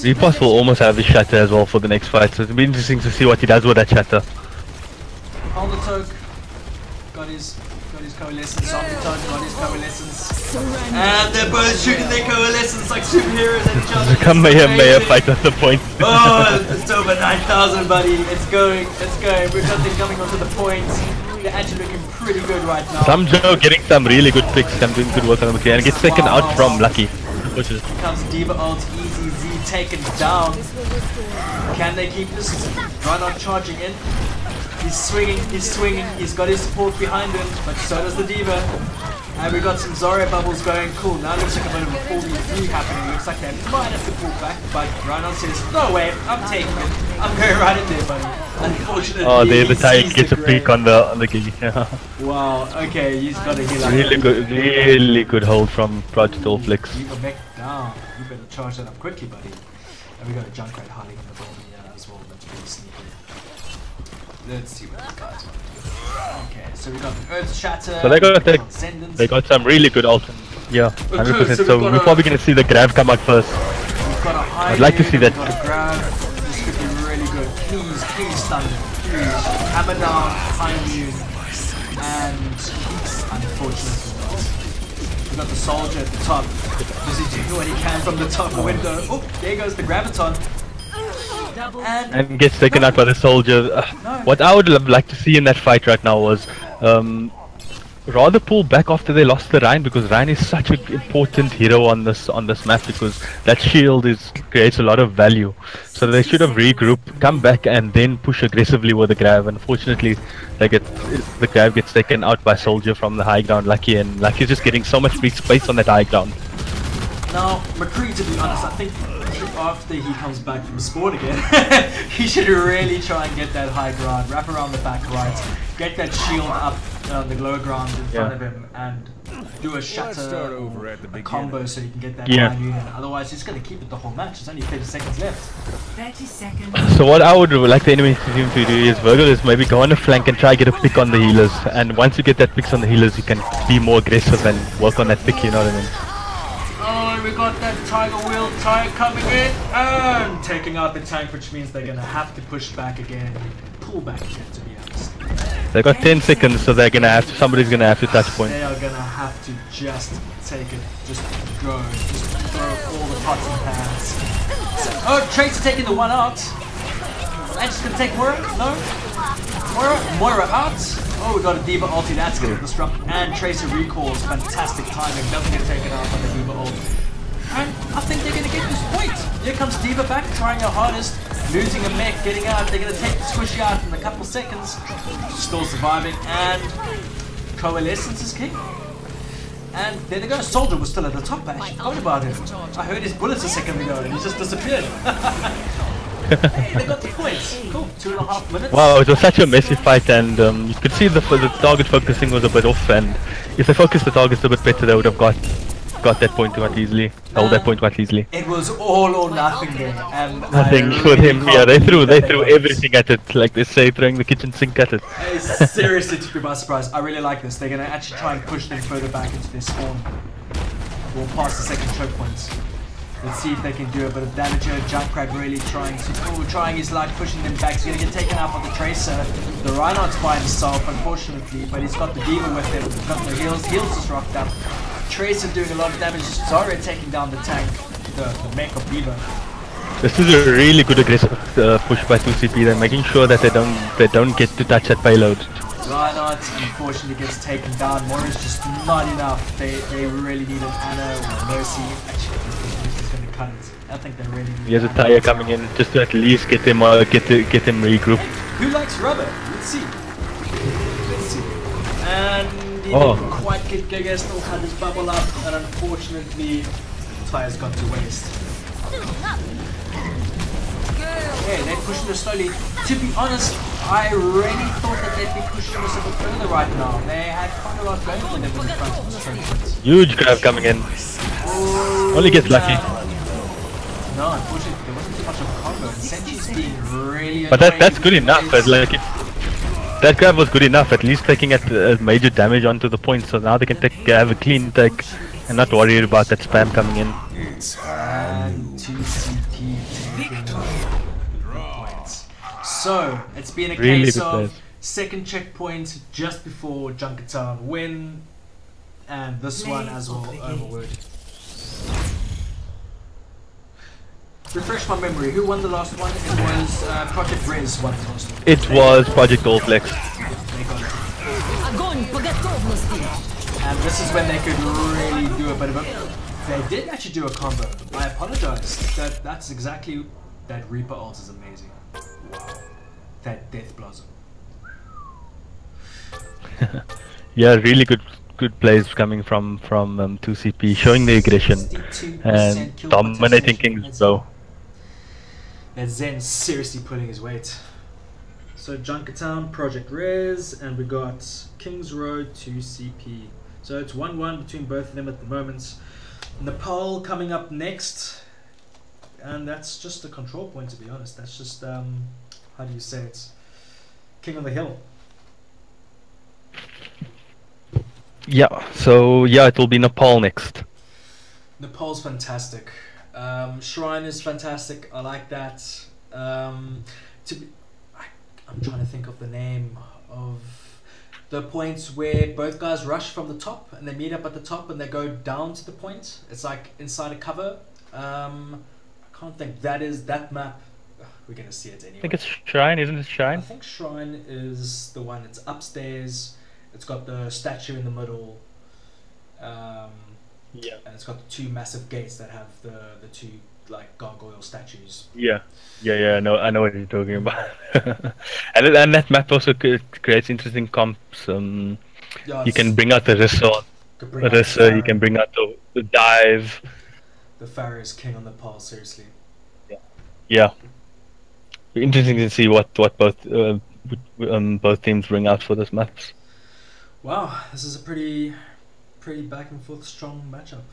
Repost will almost have his shatter as well for the next fight, so it'll be interesting to see what he does with that shatter. On the toke. Got his coalescence, on the toke, got his coalescence. And they're both shooting their coalescence like superheroes at each other. Come Mayor fight at the point. Oh, it's over 9,000, buddy. It's going. We've got them coming onto the point. They're actually looking pretty good right now. Some Joe getting some really good picks and doing good work on the McKay and gets taken out from Lucky. Which is Here comes Diva ult, Easy Z taken down. Can they keep this? Reinhardt charging in. He's swinging, he's got his support behind him, but so does the Diva. And we got some Zarya bubbles going. Cool, now it looks like a bit of a 4v3 happening. Looks like they might have to pull back, but Reinhardt says, no way, I'm taking it. I'm going right in there, buddy. Unfortunately, oh, there the Tyke gets a peek on the gig. Wow, okay, he's got a heal up. Really good hold from Project All Flicks. You got back down. You better charge that up quickly, buddy. And we got a Junkrat hiding in the building here as well. That's pretty sneaky. Let's see what these guys want to do. Okay, so we got the Earth Shatter. So they got some really good ult. Yeah, 100%. So we're probably gonna see the grab come out first. We've got a high. I'd like to see that. We've got a grab. This could be really good. Please stun him. Please. Hammer down, high immune. And unfortunately not. We got the soldier at the top. Does he do what he can from the top window? Oh, there goes the graviton. And gets taken out by the soldier. What I would like to see in that fight right now was rather pull back after they lost the Rhine, because Rhine is such an important hero on this map, because that shield creates a lot of value. So they should have regrouped, come back and then push aggressively with the grab. Unfortunately, the grab gets taken out by soldier from the high ground. Lucky, and Lucky's just getting so much free space on that high ground. Now, McCree, to be honest, I think after he comes back from spawn again, he should really try and get that high ground, wrap around the back right, get that shield up on the lower ground in front of him, and do a shatter a combo so you can get that high union. Otherwise, he's going to keep it the whole match. There's only 30 seconds left. 30 seconds. So what I would like the enemy team to do is Virgil is maybe go on the flank and try get a pick on the healers. And once you get that pick on the healers, you can be more aggressive and work on that pick, you know what I mean? Oh, we got that Tiger Wheel tire coming in and taking out the tank, which means they're going to have to push back again, pull back again, to be honest. They got 10 seconds, so they're going to have to, somebody's going to have to touch point. They are going to have to just take it, just go, just throw all the pots and pans. Oh, Tracer taking the one out. And she's going to take Moira? No? Moira out. Oh, we got a Diva ulti, that's going to disrupt, and Tracer recalls, fantastic timing, doesn't get taken out by the Diva ult. And I think they're going to get this point. Here comes Diva back, trying her hardest, losing a mech, getting out, they're going to take the squishy out in a couple seconds, still surviving, and Coalescence is king. And there they go, Soldier was still at the top, I actually forgot about him. I heard his bullets a second ago and he just disappeared. Hey, they got the points. Cool, 2.5 minutes. Wow, it was such a messy fight, and you could see the target focusing was a bit off, and if they focused the targets a bit better, they would have got that point quite easily, held that point quite easily. It was all or nothing there, and nothing for him. Yeah, they threw everything at it, like they say, throwing the kitchen sink at it. It seriously took me by surprise. I really like this. They're gonna actually try and push them further back into their spawn, or past the second choke points. Let's see if they can do a bit of damage here. Junkrat really trying his luck, pushing them back. He's going to get taken out by the Tracer. The Reinhardt's by himself, unfortunately, but he's got the Diva with him. He's got the heals just rocked up. Tracer doing a lot of damage. Zarya taking down the tank, the mech of Diva. This is a really good aggressive push by 2CP. They're making sure that they don't get to touch that payload. Reinhardt unfortunately gets taken down. Moira's just not enough. They really need an Anna or a Mercy. Actually, I think they really need. He has a tire coming in just to at least get him regrouped. Who likes rubber? Let's see. And he didn't quite get Giga, still had his bubble up, and unfortunately, tire's got to waste. Okay, they're pushing this slowly. To be honest, I really thought that they'd be pushing this a bit further right now. They had quite a lot going for them in the front of the strength. Huge grab coming in. Oh, Only gets lucky. No, unfortunately, there wasn't too much of a combo. And Senchi's being really But annoying that's good with enough. this. Like that grab was good enough. At least taking major damage onto the point. So now they can have a clean take and not worried about that spam coming in. And 2CP taking points. So it's been a Really case good of players. second checkpoint just before Junkertown win, and this one as well overword. Refresh my memory. Who won the last one? It was Project Rez won the last one. It was Project Goldflex. They got it. And this is when they could really do a bit of a. They did actually do a combo. I apologize. That's exactly that Reaper ult is amazing. Wow. That Death Blossom. Yeah, really good plays coming from 2CP, showing the aggression and dominating Kings though. That Zen's seriously pulling his weight. So Junkertown, Project Rez, and we got Kings Road 2CP. So it's 1-1 between both of them at the moment. Nepal coming up next, and that's just a control point, to be honest. That's just how do you say it? King on the hill. Yeah, so yeah, it will be Nepal next. Nepal's fantastic. Shrine is fantastic. I like that. I'm trying to think of the name of the points where both guys rush from the top and they meet up at the top and they go down to the point. It's like inside a cover. I can't think. That map. We're gonna see it anyway. I think it's Shrine, isn't it Shrine? I think Shrine is the one. It's upstairs. It's got the statue in the middle. Yeah. And it's got the two massive gates that have the two like gargoyle statues. Yeah. No, I know what you're talking about. and that map also creates interesting comps. Yeah, you can bring out the Rissa, you can bring out the dive. The Pharaoh's king on the pole, seriously. Yeah. Interesting to see what both teams bring out for this match. Wow, this is a pretty back and forth strong matchup.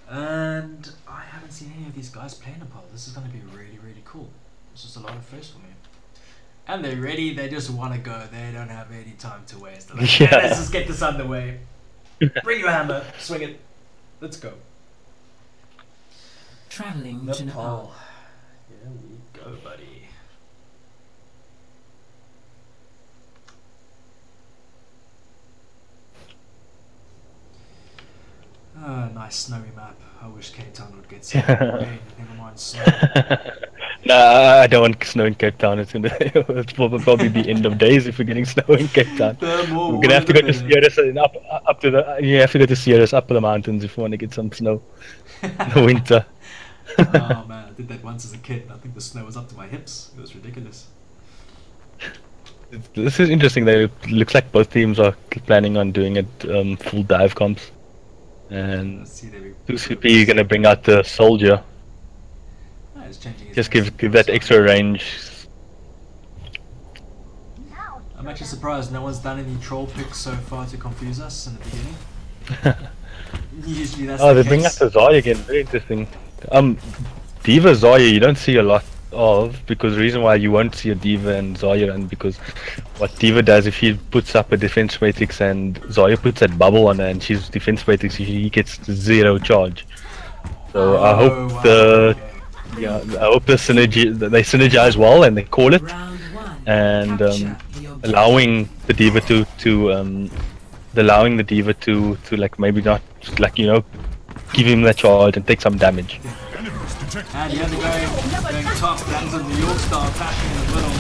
And I haven't seen any of these guys play Nepal. This is going to be really cool. It's just a lot of firsts for me. And they're ready, they just want to go. They don't have any time to waste. They're like, yeah, let's just get this underway. Bring your hammer, swing it. Let's go. Traveling to Nepal. Here we go, buddy. Nice snowy map. I wish Cape Town would get some rain. Never mind snow. Nah, I don't want snow in Cape Town. It's will probably be end of days if we're getting snow in Cape Town. We're gonna have to go to Sierras and up to the. You have to go to Sierras, up the mountains if you want to get some snow in the winter. Oh man, I did that once as a kid. I think the snow was up to my hips. It was ridiculous. This is interesting. It looks like both teams are planning on doing it full dive comps. And 2CP is gonna bring out the soldier. Just give that extra range. I'm actually surprised no one's done any troll picks so far to confuse us in the beginning. Usually that's they bring out the Zarya again. Very interesting. Diva Zarya you don't see a lot of, because the reason why you won't see a Diva and Zarya, and because what Diva does, if she puts up a defense matrix and Zarya puts that bubble on her and she's defense matrix, she gets 0 charge. So I hope I hope the synergy, they synergize well and they call it, and allowing the Diva to like maybe not like give him that charge and take some damage. And the other guy going top, lands on New York style, flashing in the middle.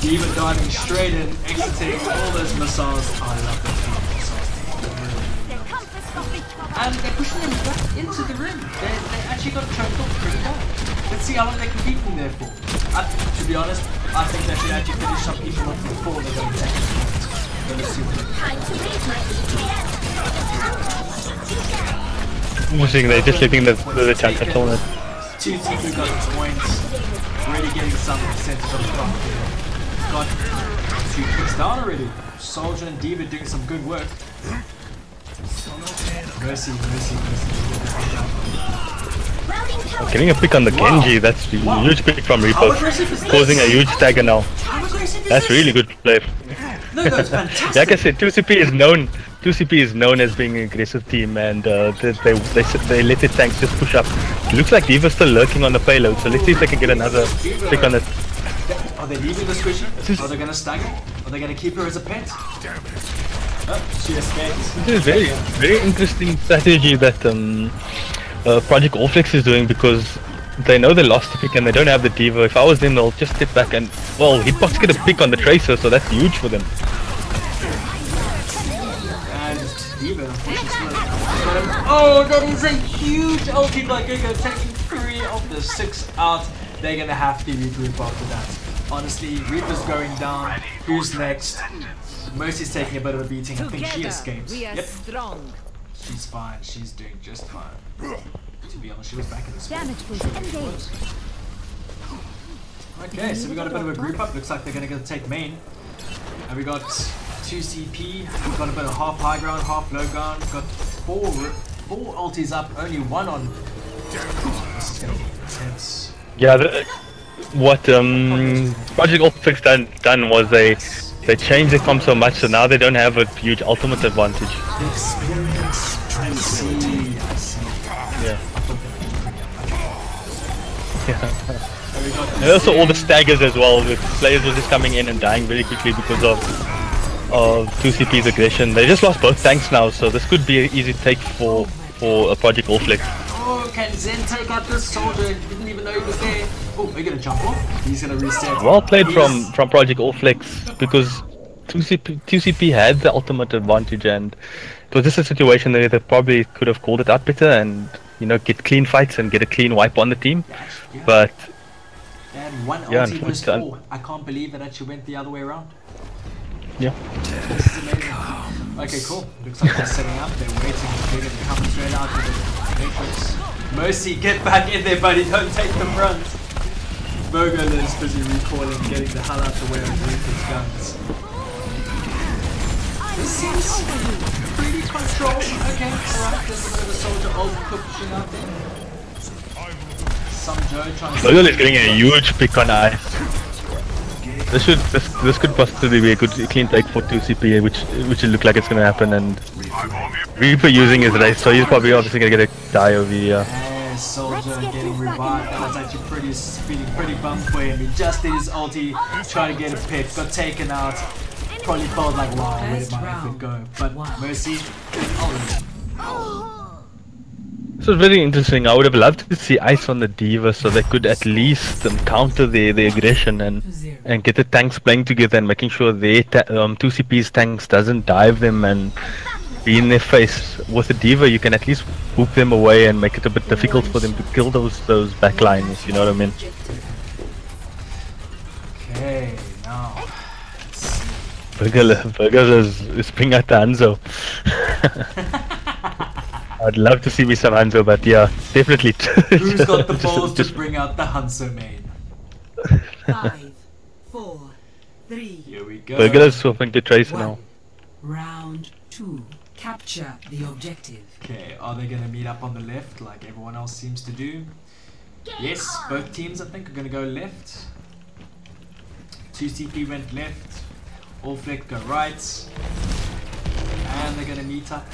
Diva diving straight in, exiting all those missiles. I love those kind of missiles. And they're pushing them back into the room. They actually got choked off pretty well. Let's see how long they can keep them there for. To be honest, I think they should actually finish some people off before they go next. Let's see what they can. Interesting, they're just letting the chance at all. 2CP got the points. already getting some percentage of the clock. Got 2 kicks down already. Soldier and D.Va doing some good work. Mercy. Getting a pick on the Genji, that's a huge pick from Reaper, causing a huge stagger now. That's really good play. No, that's fantastic. Like I said, 2CP is known as being an aggressive team, and they let the tanks just push up. It looks like D.Va's still lurking on the payload, so let's see if they can get another pick on it. Are they leaving the squishy? Are they going to stagger? Are they going to keep her as a pet? Oh, she escaped. This is very interesting strategy that Project Allflex is doing, because they know they lost the pick and they don't have the D.Va. If I was them, they'll just step back and, well, Hitbox get a pick on the Tracer, so that's huge for them. And D.Va, oh, that is a huge ulti by Giga, taking 3 of the 6 out. They're gonna have to regroup after that. Honestly, Reaper's going down. Who's next? Mercy's taking a bit of a beating. I think she escaped. Yep. Strong. She's fine. She's doing just fine. To be honest, she was back in the squad. Damage was engaged. Okay, so we got a bit of a group up. Looks like they're gonna go take main. And we got 2CP. We've got a bit of half high ground, half low ground. We've got 4 ultis up, only 1 on. This is gonna be intense. Yeah, what Project Allflex done was they changed the comp so much, so now they don't have a huge ultimate advantage. Experience. I see. Yeah. And also all the staggers as well, with players were just coming in and dying very quickly because of 2CP's aggression. They just lost both tanks now, so this could be an easy take for a Project Allflex. Oh, can Zen take out this soldier? Didn't even know he was there. Oh, are you gonna jump off? He's gonna reset. Well played from Project Allflex, because 2CP had the ultimate advantage, and it was just a situation that they probably could have called it out better and, you know, get clean fights and get a clean wipe on the team. But they had 1 yeah, ulti versus 4. I can't believe it actually went the other way around. Yeah. This is amazing. Okay, cool. Looks like they're setting up. They're waiting. They're going to come straight out to the matrix. Mercy, get back in there, buddy. Don't take the front. Bogo is busy recalling, getting the hell out the way of Reaper's guns. This seems pretty controlled. Okay, alright. There's a bit of a soldier pushing out there. Some Joe trying to... Bogo is getting a huge pick on ice. This could possibly be a good clean take for 2CP, which will look like it's gonna happen, and Reaper using his race, so he's probably obviously gonna get a die over here. Yeah, soldier getting revived. That was actually feeling pretty bummed for him. He just did his ulti, trying to get a pick, got taken out. Probably felt like, wow, where did my effort go? But Mercy, This was very interesting. I would have loved to see ice on the D.Va, so they could at least counter the aggression and get the tanks playing together and making sure their 2CP's tanks doesn't dive them and be in their face. With the D.Va, you can at least whoop them away and make it a bit difficult for them to kill those backlines, you know what I mean? Okay, now. Burger is bring out the Hanzo. I'd love to see me some Hanzo, but yeah, definitely. Who's got the balls to bring out the Hanzo main? 5, 4, 3. Here we go. Burger is swapping to Tracer now. Round 2. Capture the objective. Okay, are they going to meet up on the left like everyone else seems to do? Yes, both teams I think are going to go left. 2CP went left. Allflex go right. And they're going to meet up.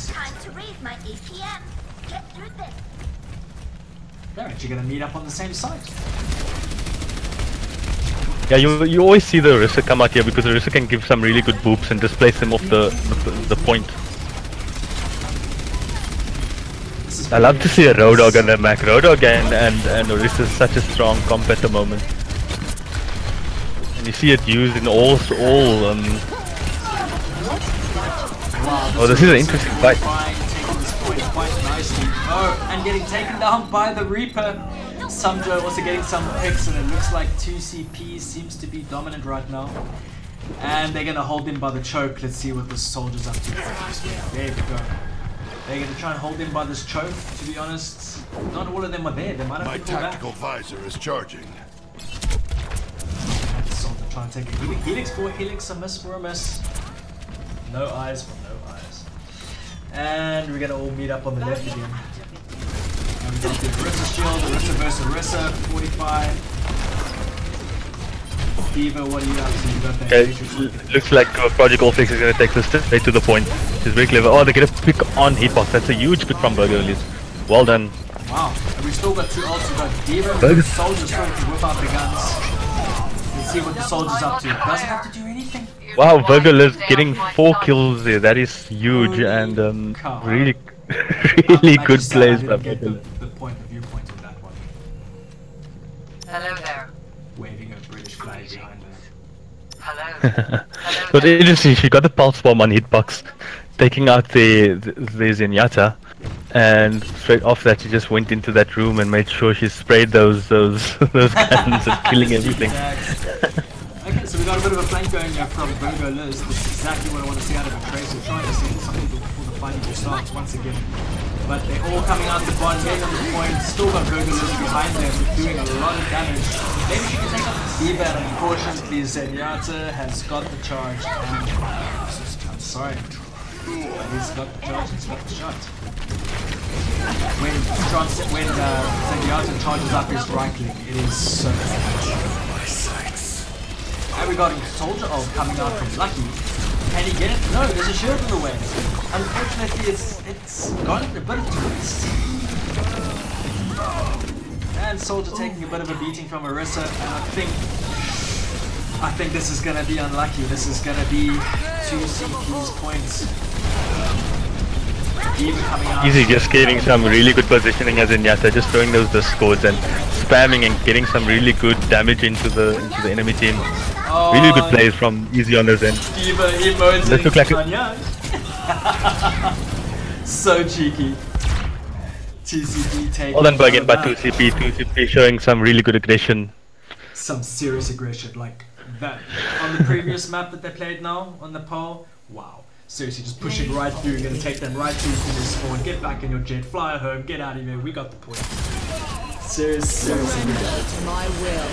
Time to raise my APM. Get through this. They're actually going to meet up on the same side. Yeah, you always see the Orisa come out here because the Orisa can give some really good boops and displace them off the point. I love to see a Road Dogg on the Mac. Road Dogg and Orisa is such a strong comp at the moment. And you see it used in all Wow, oh, this is an interesting fight. Taking this point quite nicely. Oh, and getting taken down by the Reaper. Samjo also getting some picks, and it looks like 2CP seems to be dominant right now. And they're gonna hold him by the choke. Let's see what the soldier's up to. There we go. They're gonna try and hold him by this choke. To be honest, not all of them are there. They might have to pull back. My tactical visor is charging. trying to take a Helix for a Helix, a miss for a miss. No eyes for no eyes. And we're gonna all meet up on the left again. And we got the Orisa shield, Orisa versus Orisa, 45. Diva, what are you up to? You got that. Okay, looks like Project Allfix is going to take this straight to the point. She's very clever. Oh, they get a pick on hitbox. That's a huge pick from Burger Elise. Well done. Wow, and we still got two ults. We got Diva and the soldiers trying to whip out the guns. Let's see what the soldier's up to. Doesn't have to do anything. Wow, Burger Elise getting 4 kills there. That is huge. Holy and cow. really, really I'm good actually sad plays I by didn't get Burger Elise. the viewpoint of that one. Hello there. Waving a British flag behind her. Hello. But interesting, she got the pulse bomb on hitbox, taking out the Zenyatta, and straight off that she just went into that room and made sure she sprayed those guns and killing everything. Okay, so we got a bit of a flank going here from Virgo Liz. This is exactly what I want to see out of a Tracer. Trying to see something before the fight even starts once again. But they're all coming out the bottom, getting on the point. Still got Virgo Liz behind them, doing a lot of damage. Maybe she can take out the Diva, and unfortunately Zenyatta has got the charge. And I'm sorry, but he's got the charge, he's got the shot. When Zenyatta charges up his right click, it is so bad. And we got a soldier ult coming out from Lucky. Can he get it? No, there's a shield in the way. Unfortunately, it's gone a bit of twist. And soldier taking a bit of a beating from Orisa, and I think this is gonna be unlucky. This is gonna be 2 CP's points. Even coming out. Easy, just getting some really good positioning as Zenyatta, just throwing those discords and spamming and getting some really good damage into the enemy team. Oh, really good plays from Easy on his end. Diva emotes That looked like so cheeky. TCP taking. Well done by again by 2CP. 2CP showing some really good aggression. Some serious aggression, like that on the previous map that they played now on the pole. Wow. Seriously, just pushing right through, you're gonna take them right through to the spawn, get back in your jet, fly home, get out of here, we got the point. Seriously. To my will.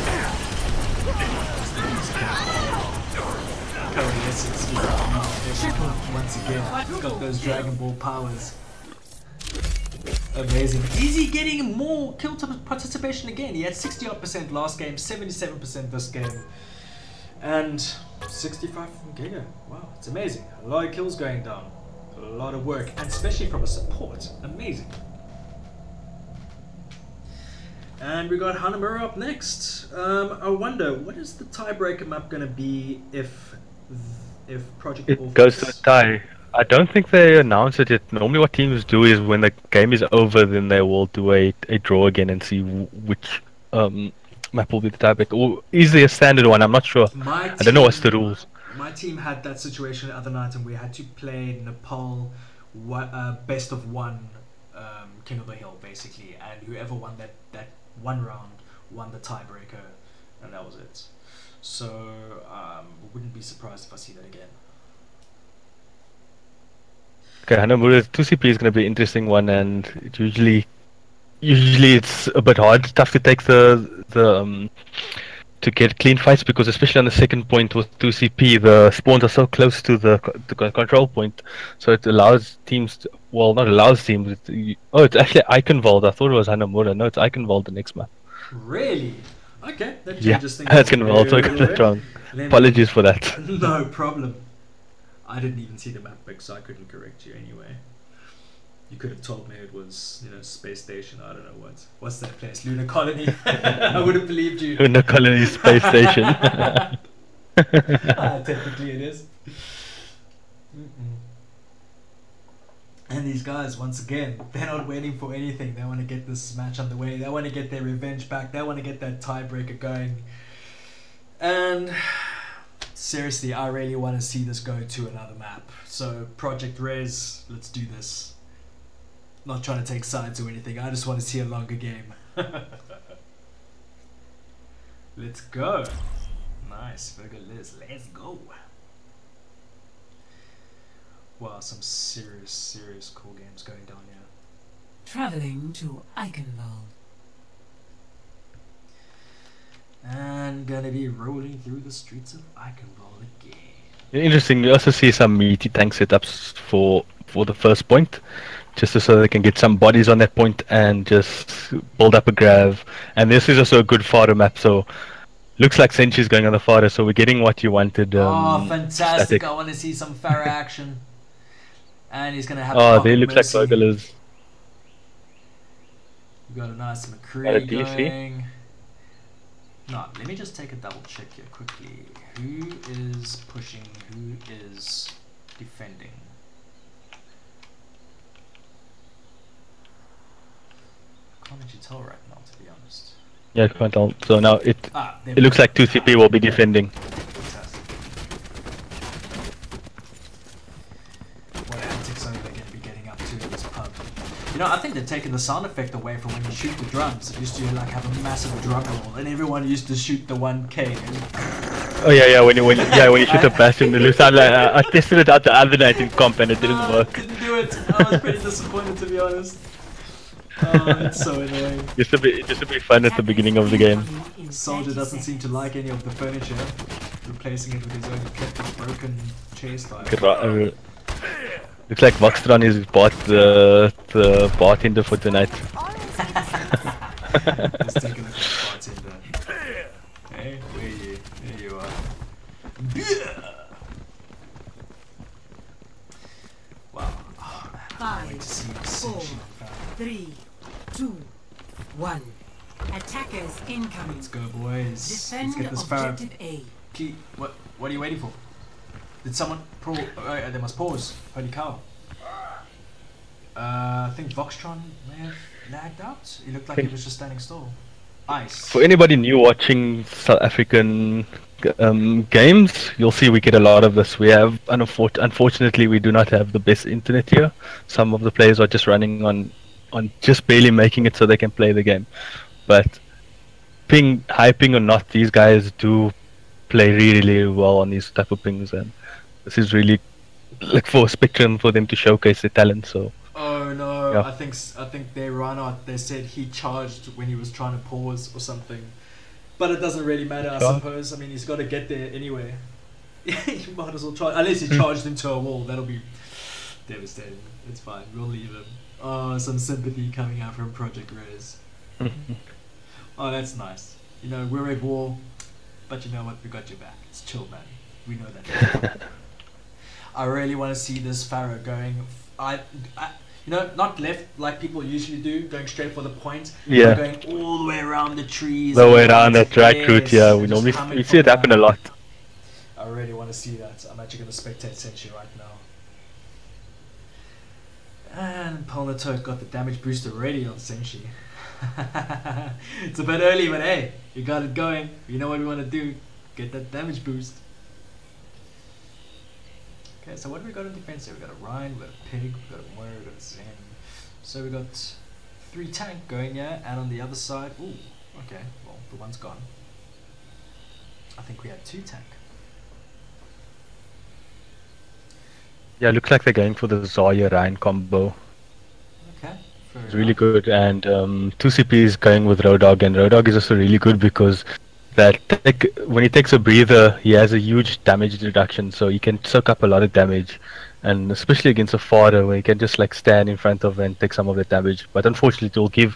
Coalescence once again. He's got those Dragon Ball powers. Amazing. Easy getting more kill participation again. He had 60% last game, 77% this game. And 65 from Giga. Wow, it's amazing. A lot of kills going down. A lot of work, and especially from a support. Amazing. And we got Hanamura up next. I wonder, what is the tiebreaker map going to be if Project It Allfix goes to a tie. I don't think they announce it yet. Normally what teams do is when the game is over, then they will do a draw again and see which map will be the tiebreaker. Or is there a standard one? I'm not sure. I don't know what's the rules. My team had that situation the other night, and we had to play Nepal best of one King of the Hill, basically, and whoever won that one round won the tiebreaker, and that was it. So wouldn't be surprised if I see that again. Okay, Hanamura 2CP is going to be an interesting one, and usually it's a bit hard, tough to take to get clean fights, because especially on the second point with 2CP, the spawns are so close to the control point, so it allows teams to, well, not allows teams, it's actually Eichenwald. I thought it was Hanamura. No, it's Eichenwald the next map. Really? Okay, that Yeah, changes things. Eichenwald, so I got that wrong. Apologies for that. No problem. I didn't even see the map pic, so I couldn't correct you anyway. You could have told me it was, Space Station. I don't know what's that place, Lunar Colony. I would have believed you. Lunar Colony Space Station. Technically it is. And these guys, once again, they're not waiting for anything. They want to get this match underway. They want to get their revenge back. They want to get that tiebreaker going. And seriously, I really want to see this go to another map. So Project Res, let's do this. Not trying to take sides or anything. I just want to see a longer game. Let's go. Nice, Virgo Liz. Let's go. Wow, some serious cool games going down here. Traveling to Eichenwald. And gonna be rolling through the streets of Eichenwald again. Interesting. You also see some meaty tank setups for the first point, just so they can get some bodies on that point and just build up a grav. And this is also a good fodder map, so looks like Senchi's going on the fodder, so we're getting what you wanted. Oh, fantastic! Static. I want to see some Pharah action. And he's gonna have. Oh, Comet they look like Mercy. burglars. We got a nice Got a McCree DC? going. No, let me just take a double check here quickly. Who is pushing? Who is defending? I can't actually tell right now, to be honest. Yeah, I can't tell. So now it There it we looks go. like 2CP will be defending. Fantastic. What antics are they going to be getting up to in this pub? You know, I think they're taking the sound effect away from when you shoot the drums. It used to like have a massive drum roll, and everyone used to shoot the 1K. Oh yeah, when you shoot a bastion, it looks like I tested it out the other night in comp and it didn't work. Didn't do it. I was pretty disappointed, to be honest. Oh, it's so annoying. Just to be fun at the beginning of the game. Soldier doesn't seem to like any of the furniture, replacing it with his own broken chair style. Looks like Voxtron is bought the bartender for tonight. Let's take a look at the bartender. Hey, where are you? There you are. Wow. Oh, man, I can't wait to see this section of 3, 2, 1. Attackers incoming. Let's go, boys. Defend Let's get this Pharah. objective A. Key. What are you waiting for? Did someone they must pause. Holy cow. I think Voxtron may have lagged out. He looked like he was just standing still. Ice. For anybody new watching South African games, you'll see we get a lot of this. We have, unfortunately, we do not have the best internet here. Some of the players are just running on just barely making it so they can play the game. But high ping or not, these guys do play really, really well on these type of pings, and this is really like for Spectrum for them to showcase their talent. So. Oh no! Yeah. I think they ran out. They said he charged when he was trying to pause or something, but it doesn't really matter. I suppose. I mean, he's got to get there anyway. You might as well charge, unless he charged into a wall. That'll be devastating. It's fine. We'll leave him. Oh, some sympathy coming out from Project Rez. Oh, that's nice. You know, we're at war, but you know what? We got your back. It's chill, man. We know that. I really want to see this Pharah going. You know, not left like people usually do, going straight for the point. Yeah. Going all the way around the trees. The way around that right route, yeah. We see it happen a lot. I really want to see that. I'm actually going to spectate Senshi right now. And Polnato got the damage boost already on Senshi. It's a bit early, but hey, you got it going. You know what we want to do. Get that damage boost. Okay, so what do we got in defense here? We got a Rhine, we got a Pig, we got a Moira, we got a Zen. So we got 3 tank going here, and on the other side, ooh, okay, well, the one's gone. I think we had 2 tank. Yeah, looks like they're going for the Zarya Rhine combo. Okay, fair It's really good, and 2CP is going with Roadhog, and Roadhog is also really good because when he takes a breather, he has a huge damage reduction, so he can soak up a lot of damage, and especially against a fodder where he can just like stand in front of and take some of the damage. But unfortunately, it will give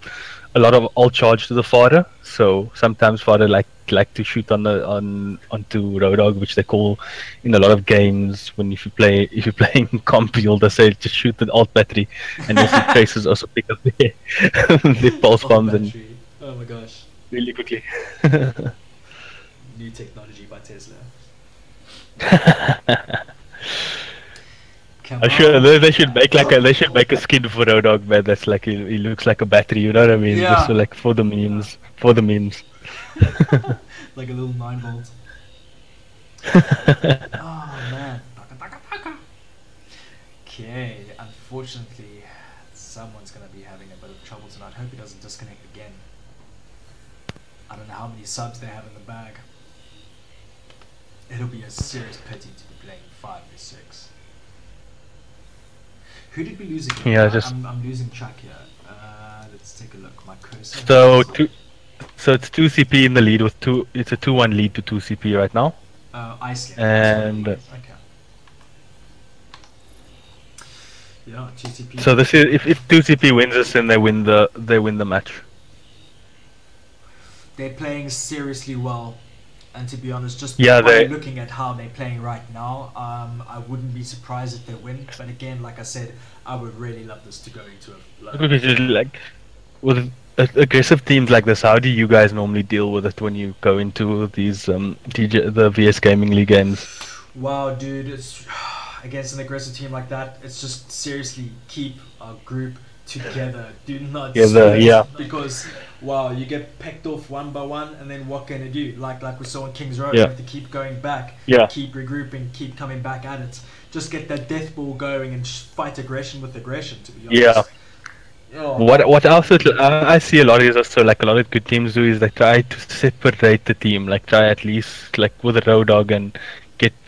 a lot of ult charge to the fodder, so sometimes fodder like to shoot onto Roadhog, which they call in a lot of games when if you're playing comp, you'll just say just shoot the ult battery, and you'll see traces also pick up the pulse bombs and oh my gosh, really quickly. New technology by Tesla. I'm sure they should make a skin for Roadhog, man. That's like he looks like a battery. You know what I mean? Yeah. Just so, like for the memes. Like a little 9 volt. Oh man. Okay, unfortunately, someone's gonna be having a bit of trouble tonight. Hope he doesn't disconnect again. I don't know how many subs they have in the bag. It'll be a serious pity to be playing 5v6. Who did we lose again? Yeah, I'm losing track here. Let's take a look. My cursor. So So it's 2 CP in the lead with two. It's a 2-1 lead to 2 CP right now. Iceland. And Okay. Yeah, GTP. so this is if 2 CP wins this, then they win the match. They're playing seriously well, and to be honest, just Yeah, by they- looking at how they're playing right now, I wouldn't be surprised if they win. But again, like I said, I would really love this to go into a. Because it's like with aggressive teams like this, how do you guys normally deal with it when you go into these the VS Gaming League games? Wow, dude, it's against an aggressive team like that. It's just seriously keep our group together. Do not split, yeah. because wow, you get pecked off one by one, and then what can you do? Like we saw in Kings Road, Yeah. you have to keep going back, Yeah. keep regrouping, keep coming back at it. Just get that death ball going and fight aggression with aggression. To be honest. Yeah. Oh, What also I see a lot is also like a lot of good teams do is they try to separate the team, like try at least like with a road dog and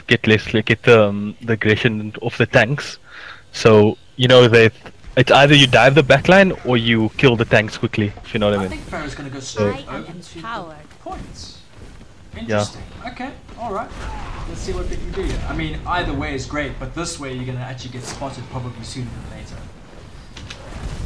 get less like get the aggression off the tanks. So you know it's either you dive the backline or you kill the tanks quickly. If you know what I I mean. think Farrah's gonna go straight I am over to the empowered. points. Interesting. Okay, alright. Let's see what we can do. I mean, either way is great, but this way you're gonna actually get spotted probably sooner than later.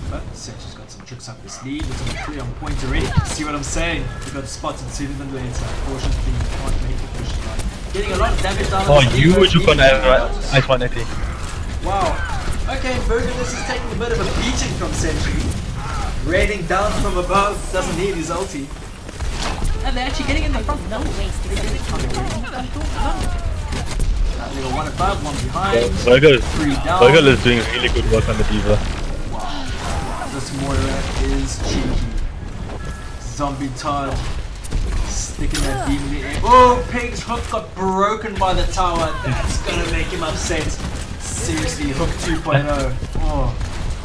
But Senchi's got some tricks up his sleeve. It's on 3 on point already. See what I'm saying? We got spotted sooner than later. Unfortunately, we can't make the push line. Getting a lot of damage down. Oh, on the you Evo, took on even- Ice 180. Wow. Okay, Burgerless is taking a bit of a beating from Senchi. Raining down from above. Doesn't need his ulti. And they're actually getting in the front. No waste. They're getting Little 1 above, 1 behind. Burger 3 down. Burger is doing really good work on the Diva. This Moira is cheeky. Zombie Todd sticking that demon in the air. Oh, Pig's hook got broken by the tower. That's gonna make him upset. Seriously, hook 2.0. Oh.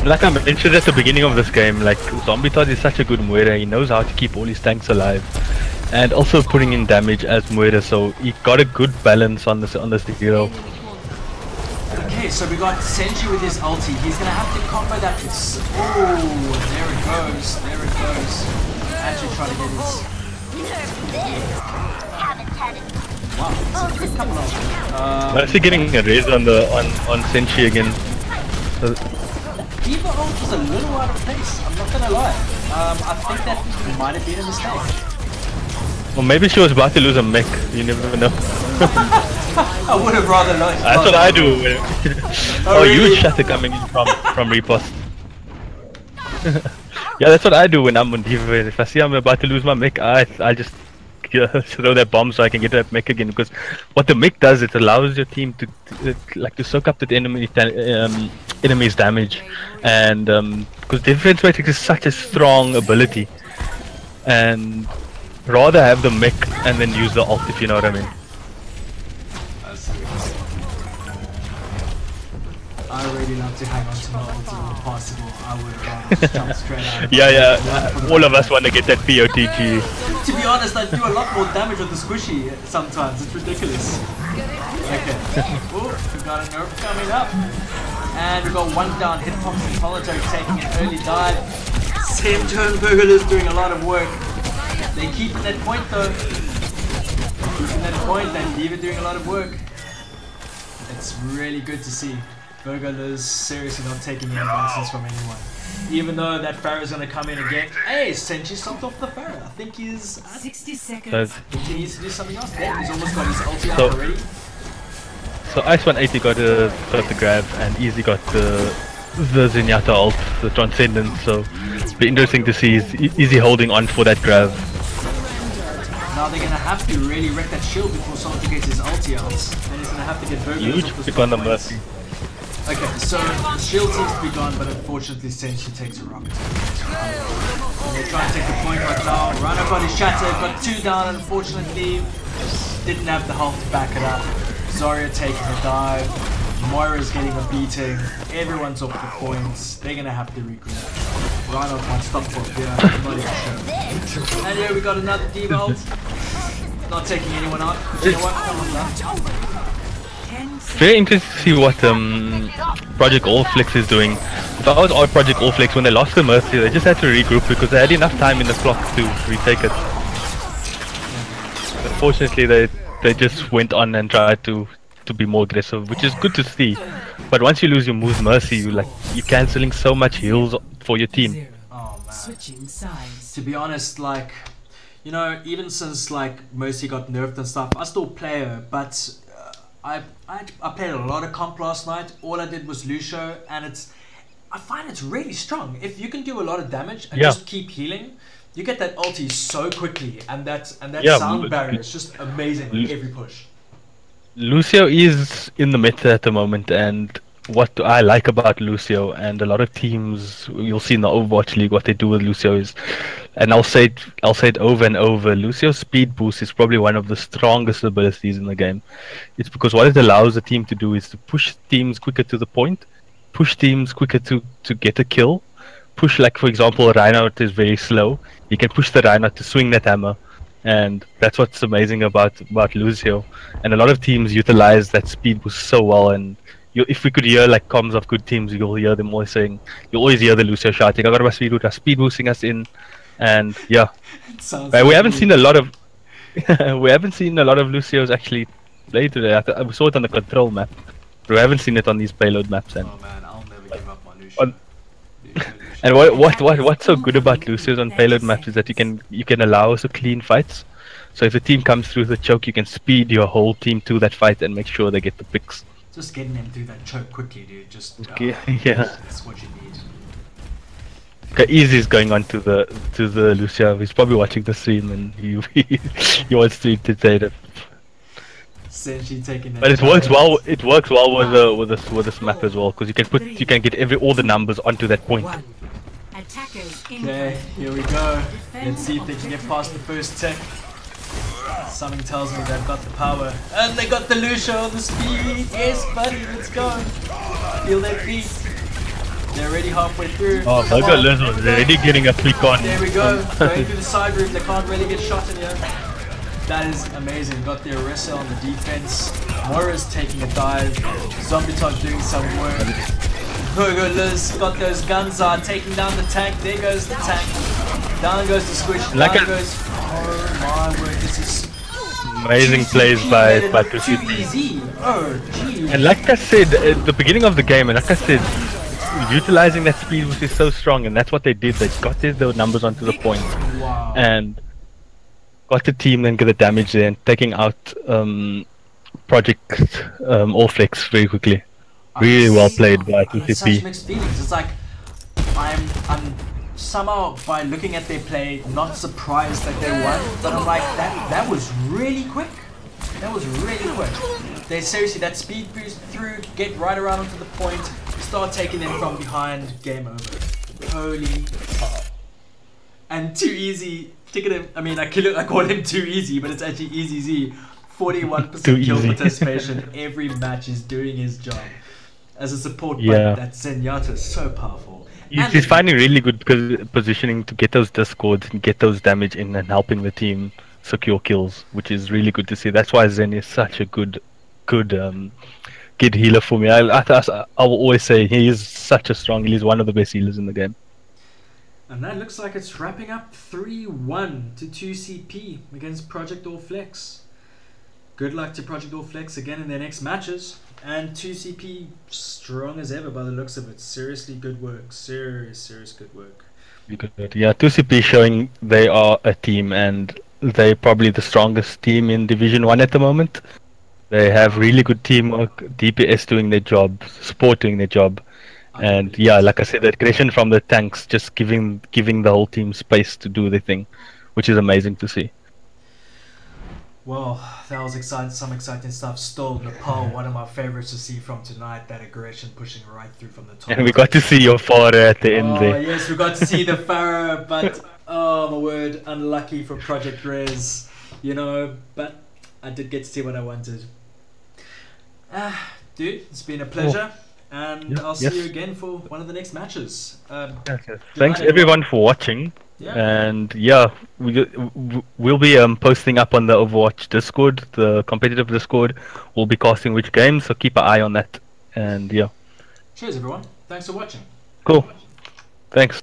Like I mentioned at the beginning of this game, like Zombie Todd is such a good Moira. He knows how to keep all his tanks alive, and also putting in damage as Moira. So he got a good balance on this hero. Okay, so we got Senji with his ulti. He's gonna have to combo that with. Oh, there it goes. There it goes. Actually trying to get his. Haven't had it. Wow, it's a good couple of. I'm actually getting a raise on Senshi again. So, Diva ult was a little out of place. I'm not gonna lie. I think that might have been a mistake. or maybe she was about to lose a mech. You never know. I would have rather not. That's what I do. Oh, really? huge shatter coming in from repost. Yeah, that's what I do when I'm on Diva. If I see I'm about to lose my mech, I just throw that bomb so I can get that mech again. Because what the mech does, it allows your team to soak up the enemy's damage, and because defense matrix is such a strong ability, and rather have the mech and then use the ult, if you know what I mean. I really love to hang on to my ulti when possible. I would rather just jump straight out. Yeah, all of us want to get that POTG. To be honest, I do a lot more damage with the squishy sometimes. It's ridiculous. Okay. Oh, we got a nerf coming up. And we got 1 down. Hitbox and Solitary taking an early dive. Sam Turnberger is doing a lot of work. They keeping that point though. Keeping that point, and Diva doing a lot of work. It's really good to see. Burgerless seriously not taking any nonsense from anyone. Even though that Farrah's gonna come in again. Hey, Senchi stopped off the Farrah. I think he's. 60 seconds. So, He needs to do something else. There, he's almost got his ulti out So- already. so Ice 180 got the grab and Easy got the Zenyatta ult, the Transcendence. So it'll be interesting to see is Easy holding on for that grab. Now they're gonna have to really wreck that shield before Soldier gets his ulti out. Then he's gonna have to get Burgerless Huge off the pick on the spot points. Murphy. Okay, so the shield seems to be gone, but unfortunately Senshi takes a rocket. And they try and take the point right now. Rhino got his shatter, got 2 down, unfortunately. Didn't have the health to back it up. Zarya taking a dive. Moira's getting a beating. Everyone's off the points. They're gonna have to regroup. Rhino can't stop for here. Not even sure. And here we got another D-Bolt. Not taking anyone out. You know what? Come on, man. 10 very interested to see what Project All Flex is doing. If I was on Project All Flex, when they lost the Mercy, they just had to regroup because they had enough time in the clock to retake it. Unfortunately, they just went on and tried to be more aggressive, which is good to see. But once you lose your moves Mercy, you're cancelling so much heals for your team. Oh man. Switching sides. To be honest, like, you know, even since like Mercy got nerfed and stuff, I still play her, but I played a lot of comp last night. All I did was Lucio, and I find it's really strong. If you can do a lot of damage and just keep healing, you get that ulti so quickly, and that sound barrier is just amazing with every push. Lucio is in the meta at the moment, and what I like about Lucio, and a lot of teams you'll see in the Overwatch League, what they do with Lucio is, and I'll say it over and over, Lucio's speed boost is probably one of the strongest abilities in the game. It's because what it allows the team to do is to push teams quicker to the point, push teams quicker to get a kill, push, like for example Reinhardt is very slow, you can push the Reinhardt to swing that hammer. And that's what's amazing about Lucio, and a lot of teams utilize that speed boost so well. And if we could hear like comms of good teams, you'll hear them always saying, you always hear the Lucio shouting, "I got my speed boosting us in," and yeah. We haven't seen a lot of Lucios actually play today. We saw it on the control map, but we haven't seen it on these payload maps. And oh man, I'll never give up on Lucio. And what's so good about Lucios on payload maps is that you can allow us to clean fights. So if the team comes through the choke, you can speed your whole team to that fight and make sure they get the picks. Just getting them through that choke quickly, dude. Just yeah. That's what you need. Okay, Easy's going on to the Lucio. He's probably watching the stream and he wants to entertain it. Taking but it works well. It works well with this map as well, because you can get all the numbers onto that point. Okay, here we go. Let's see if they can get past the first tech. Something tells me they've got the power, and they got the Lucio on the speed. Yes, buddy, let's go. Feel their feet. They're already halfway through. Oh, look at Liz already getting a click on. There we go. Going through the side room. They can't really get shot in here. That is amazing. Got the Orisa on the defense. Moira's taking a dive. Zombie-Tog doing some work. Go Liz. Got those guns taking down the tank. There goes the tank. Down goes the squish. Down goes. Oh my word. This is amazing plays by too easy. Oh geez. And like I said at the beginning of the game, and like I said, utilizing that speed boost is so strong, and that's what they did. They got the numbers onto the point. Wow. And got the team then get the damage there and taking out Project All Flex very quickly. Really well played by 2CP. Such mixed feelings. It's like I'm somehow, by looking at their play, not surprised that they won, but I'm like, that was really quick. That was really quick. They seriously, that speed boost through, get right around onto the point, start taking them from behind, game over. Holy cow. And Too Easy, I mean, I call him Too Easy, but it's actually Easy Z. 41% kill participation. Every match is doing his job. As a support, but that Zenyatta is so powerful. He's finding really good positioning to get those discords and get those damage in and helping the team secure kills, which is really good to see. That's why Zen is such a good healer for me. I will always say he is such a strong healer. He's one of the best healers in the game. And that looks like it's wrapping up 3-1 to 2CP against Project All Flex. Good luck to Project All Flex again in their next matches. And 2CP strong as ever by the looks of it. Seriously good work. Serious good work. Yeah, 2CP showing they are a team, and they're probably the strongest team in Division 1 at the moment. They have really good teamwork, DPS doing their job, support doing their job. And yeah, like I said, the aggression from the tanks just giving the whole team space to do their thing, which is amazing to see. Well, that was some exciting stuff. Still, Nepal, one of my favorites to see from tonight. That aggression pushing right through from the top. And we got to see your father at the end there. Oh yes, we got to see the Pharaoh, but oh my word, unlucky for Project Rez, you know. But I did get to see what I wanted. Dude, it's been a pleasure. And I'll see you again for one of the next matches. Thanks everyone for watching. Yeah. And yeah, we'll be posting up on the Overwatch Discord, the competitive Discord. We'll be casting which games, so keep an eye on that. And yeah, Cheers, everyone. Thanks for watching. cool. Thanks.